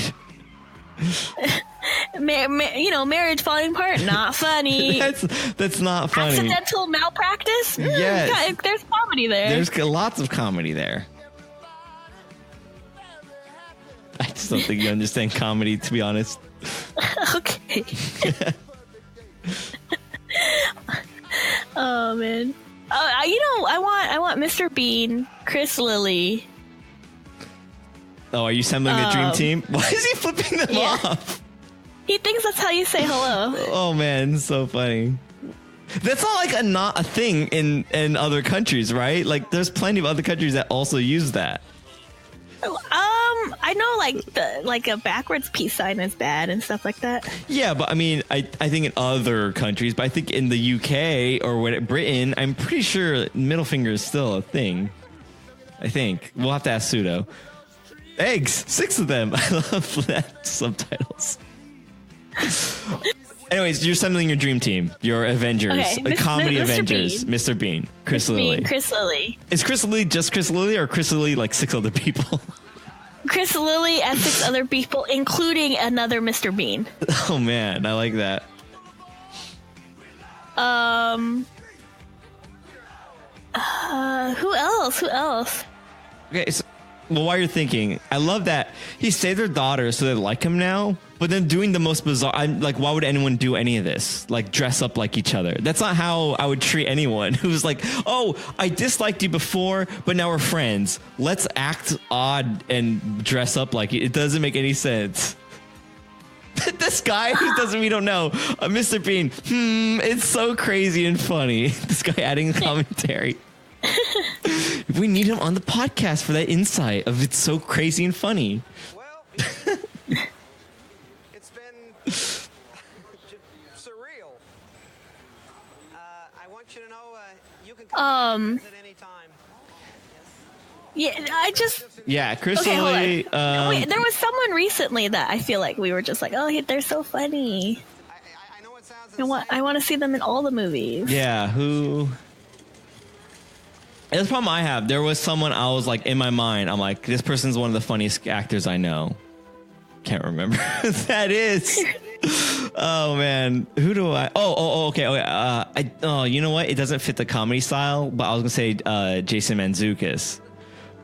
Marriage falling apart, not funny. That's not funny. Accidental malpractice. Yes. There's comedy there. There's lots of comedy there. I just don't think you understand comedy, to be honest. Okay. Oh man. I want Mr. Bean, Chris Lilly. Oh, are you assembling the dream team? Why is he flipping them off? He thinks that's how you say hello. Oh man, so funny. That's not a thing in other countries, right? Like, there's plenty of other countries that also use that. I know like a backwards peace sign is bad and stuff like that. Yeah, but I mean, I think in other countries, but I think in the UK or Britain, I'm pretty sure middle finger is still a thing. I think. We'll have to ask Pseudo. Eggs, 6 of them. I love that subtitles. Anyways, you're assembling your dream team, your Avengers, Okay, comedy Mr. Avengers, Bean. Mr. Bean, Chris Lilly. Chris Lilly. Is Chris Lilly just Chris Lilly, or Chris Lilly like 6 other people? Chris Lilly and 6 other people, including another Mr. Bean. Oh man, I like that. Who else? Okay, so, well, while you're thinking, I love that he saved their daughter so they like him now, but then doing the most bizarre, I'm like, why would anyone do any of this? Like, dress up like each other. That's not how I would treat anyone who's like, oh, I disliked you before, but now we're friends. Let's act odd and dress up like it. It doesn't make any sense. This guy we don't know, Mr. Bean. It's so crazy and funny. This guy adding commentary. We need him on the podcast for that insight of it's so crazy and funny. Well, it's been surreal. I want you to know you can come at any time. Yeah, Chris Okay, hold Lilly. Wait, there was someone recently that I feel like we were just like, oh, they're so funny. I know it sounds I want to see them in all the movies. Yeah, who? That's the problem I have. There was someone I was like, in my mind, I'm like, this person's one of the funniest actors I know. Can't remember who that is. Oh man, who do I? Okay. You know what? It doesn't fit the comedy style, but I was gonna say Jason Mantzoukas.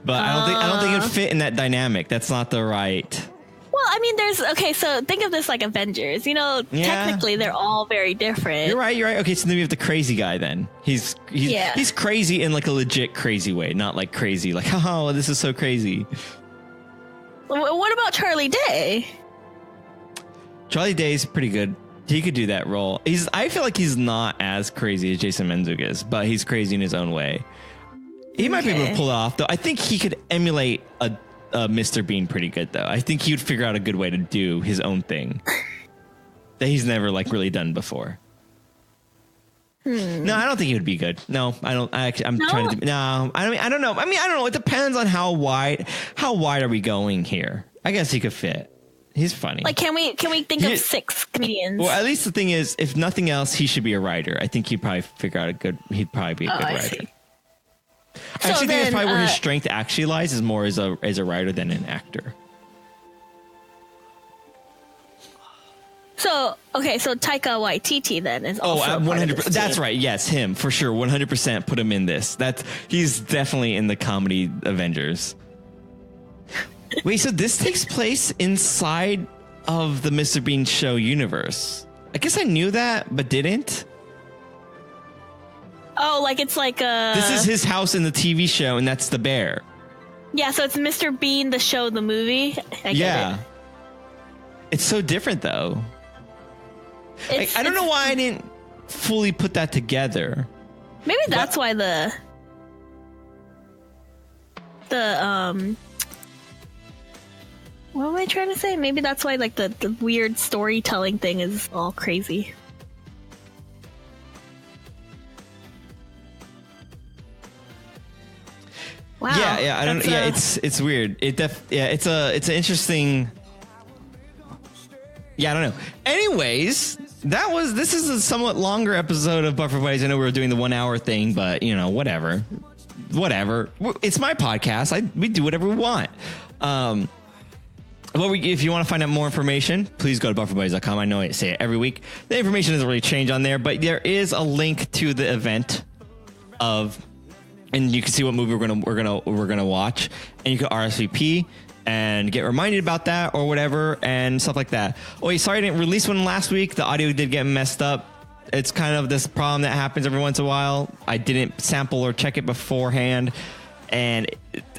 But I don't think it would fit in that dynamic. That's not the right. Well, I mean, so think of this like Avengers. Technically they're all very different. You're right. Okay, so then we have the crazy guy then. He's crazy in like a legit crazy way, not like crazy like, oh, this is so crazy. What about Charlie Day? Charlie Day's pretty good. He could do that role. I feel like he's not as crazy as Jason Mantzoukas, but he's crazy in his own way. He might be able to pull it off, though. I think he could emulate a Mr. Bean pretty good, though. I think he would figure out a good way to do his own thing that he's never like really done before. No, I don't think he would be good. No, I don't. I'm trying to. No, I don't know. I don't know. It depends on how wide are we going here. I guess he could fit. He's funny. Like, can we think of 6 comedians? Well, at least the thing is, if nothing else, he should be a writer. I think he'd probably figure out he'd probably be a good writer. See. I actually think that's probably where his strength actually lies, is more as a writer than an actor. So Taika Waititi then is also 100%. That's right. Yes, him for sure. 100% put him in this. He's definitely in the comedy Avengers. Wait, so this takes place inside of the Mr. Bean show universe. I guess I knew that, but didn't. Oh, like it's like This is his house in the TV show, and that's the bear. Yeah, so it's Mr. Bean, the show, the movie. I get it. It's so different, though. I don't know why I didn't fully put that together. Maybe that's why the what am I trying to say? Maybe that's why like the weird storytelling thing is all crazy. Yeah, Wow. Yeah. I don't. Yeah, it's weird. It's an interesting. Yeah, I don't know. Anyways, this is a somewhat longer episode of Buffer Buddies. I know we were doing the 1 hour thing, but whatever. It's my podcast. We do whatever we want. If you want to find out more information, please go to bufferbuddies.com. I know I say it every week. The information doesn't really change on there, but there is a link to the event and you can see what movie we're gonna watch, and you can RSVP and get reminded about that or whatever and stuff like that. Oh, wait, sorry I didn't release one last week. The audio did get messed up. It's kind of this problem that happens every once in a while. I didn't sample or check it beforehand, and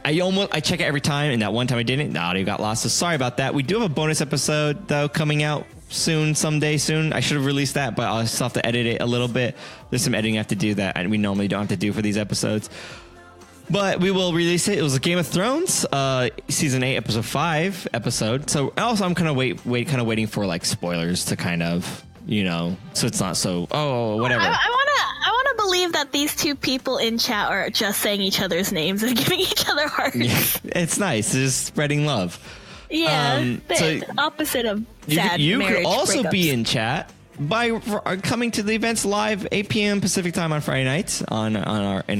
I check it every time, and that one time I didn't. The audio got lost, so sorry about that. We do have a bonus episode though coming out someday soon. I should have released that, but I'll still have to edit it a little bit. There's some editing I have to do that we normally don't have to do for these episodes. But we will release it. It was a Game of Thrones season 8 episode 5 episode. So also I'm kind of waiting for like spoilers to kind of, so it's not so whatever. I want to believe that these two people in chat are just saying each other's names and giving each other hearts. Yeah, it's nice. It's just spreading love. Yeah, the opposite of sad you marriage could also breakups. be in chat by coming to the events live 8 p.m. Pacific time on Friday nights in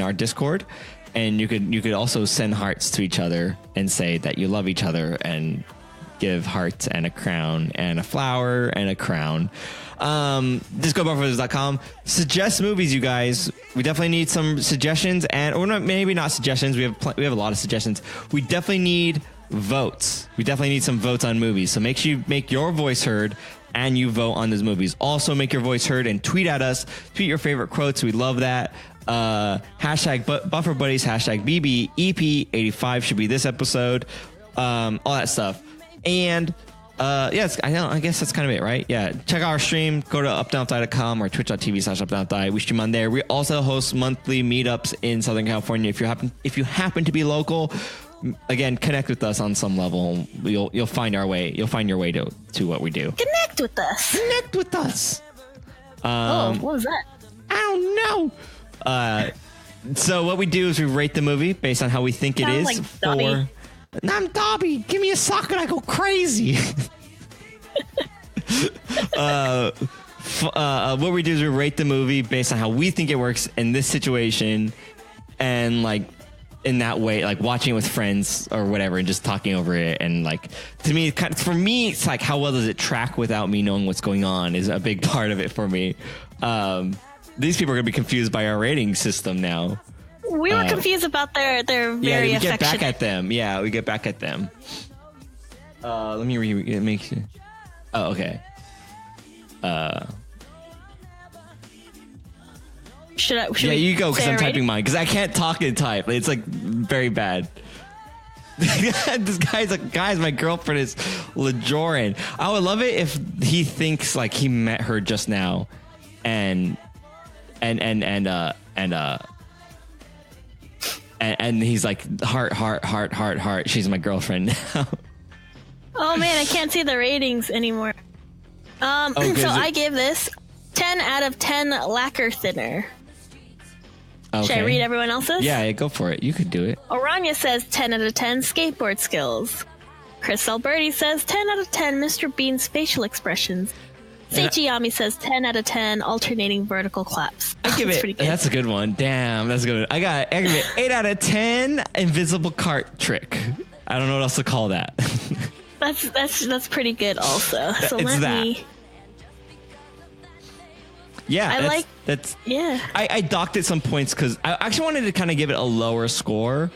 our Discord. And you could also send hearts to each other and say that you love each other and give hearts and a crown and a flower and a crown. Just go to bufferbuddies.com. Suggest movies, you guys. We definitely need some suggestions, maybe not suggestions. We have a lot of suggestions. We definitely need votes. We definitely need some votes on movies. So make sure you make your voice heard and you vote on those movies. Also make your voice heard and tweet at us. Tweet your favorite quotes. We love that. Hashtag Buffer Buddies, hashtag BB, EP85 should be this episode. All that stuff. And yes, I guess that's kind of it, right? Yeah. Check out our stream. Go to UpDownLeftDie.com or twitch.tv/UpDownLeftDie. We stream on there. We also host monthly meetups in Southern California. If you happen to be local, again, connect with us on some level. You'll find our way. You'll find your way to what we do. Connect with us. Connect with us. What was that? I don't know. So what we do is we rate the movie based on how we think it is. Like Dobby. I'm Dobby. Give me a sock and I go crazy. What we do is we rate the movie based on how we think it works in this situation, and like in that way, like watching it with friends or whatever, and just talking over it. And like to me, for me, it's like how well does it track without me knowing what's going on is a big part of it for me. These people are gonna be confused by our rating system now. We were confused about their very we get affectionate. back at them. Yeah, we get back at them. Let me make sure. Oh, okay. Should you go because say I'm our typing rating? mine because I can't talk and type. It's like very bad. This guy's my girlfriend is LaJoran. I would love it if he thinks like he met her just now, and he's like heart. She's my girlfriend now. Oh man, I can't see the ratings anymore. So I gave this 10 out of 10 lacquer thinner. Okay. Should I read everyone else's? Yeah, go for it. You could do it. Aranya says 10 out of 10 skateboard skills. Chris Alberti says 10 out of 10 Mr. Bean's facial expressions. Seichiyami says 10 out of 10 alternating vertical claps. I give That's it. pretty good. That's a good one. Damn, that's good. I give it 8 out of 10 invisible cart trick. I don't know what else to call that. That's pretty good also. So It's let that. me. Yeah, Yeah. I docked at some points because I actually wanted to kind of give it a lower score,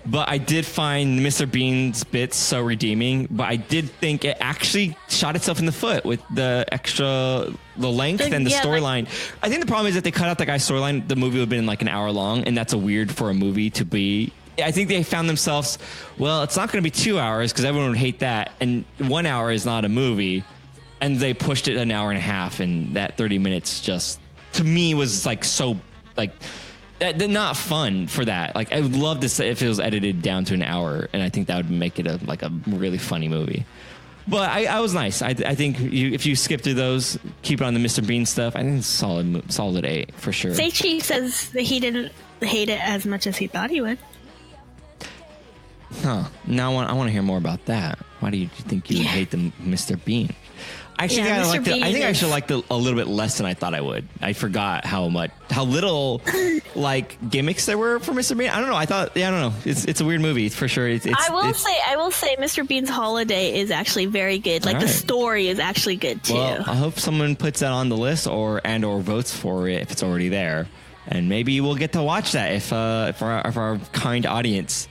but I did find Mr. Bean's bits so redeeming. But I did think it actually shot itself in the foot with the length and the storyline. I think the problem is that they cut out the guy's storyline. The movie would have been like an hour long, and that's a weird for a movie to be. I think they found themselves, well, it's not going to be 2 hours because everyone would hate that, and 1 hour is not a movie. And they pushed it an hour and a half, and that 30 minutes just, to me, was like so, like, not fun for that. Like, I would love to say if it was edited down to an hour, and I think that would make it a really funny movie. But I was nice. I think if you skip through those, keep it on the Mr. Bean stuff, I think it's solid 8 for sure. Seichi says that he didn't hate it as much as he thought he would. Huh. Now I want to hear more about that. Why do you think you would hate the Mr. Bean? Actually, I think I actually liked it a little bit less than I thought I would. I forgot how little like gimmicks there were for Mr. Bean. I don't know. I don't know. It's a weird movie for sure. I will say Mr. Bean's Holiday is actually very good. Like the story is actually good too. Well, I hope someone puts that on the list or votes for it if it's already there, and maybe we'll get to watch that if our kind audience,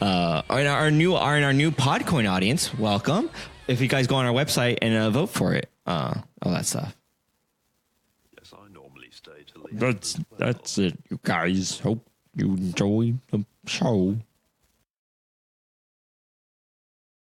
in our new Podcoin audience, welcome. If you guys go on our website and vote for it, all that stuff. Yes, I normally stay till the That's it, you guys. Hope you enjoy the show.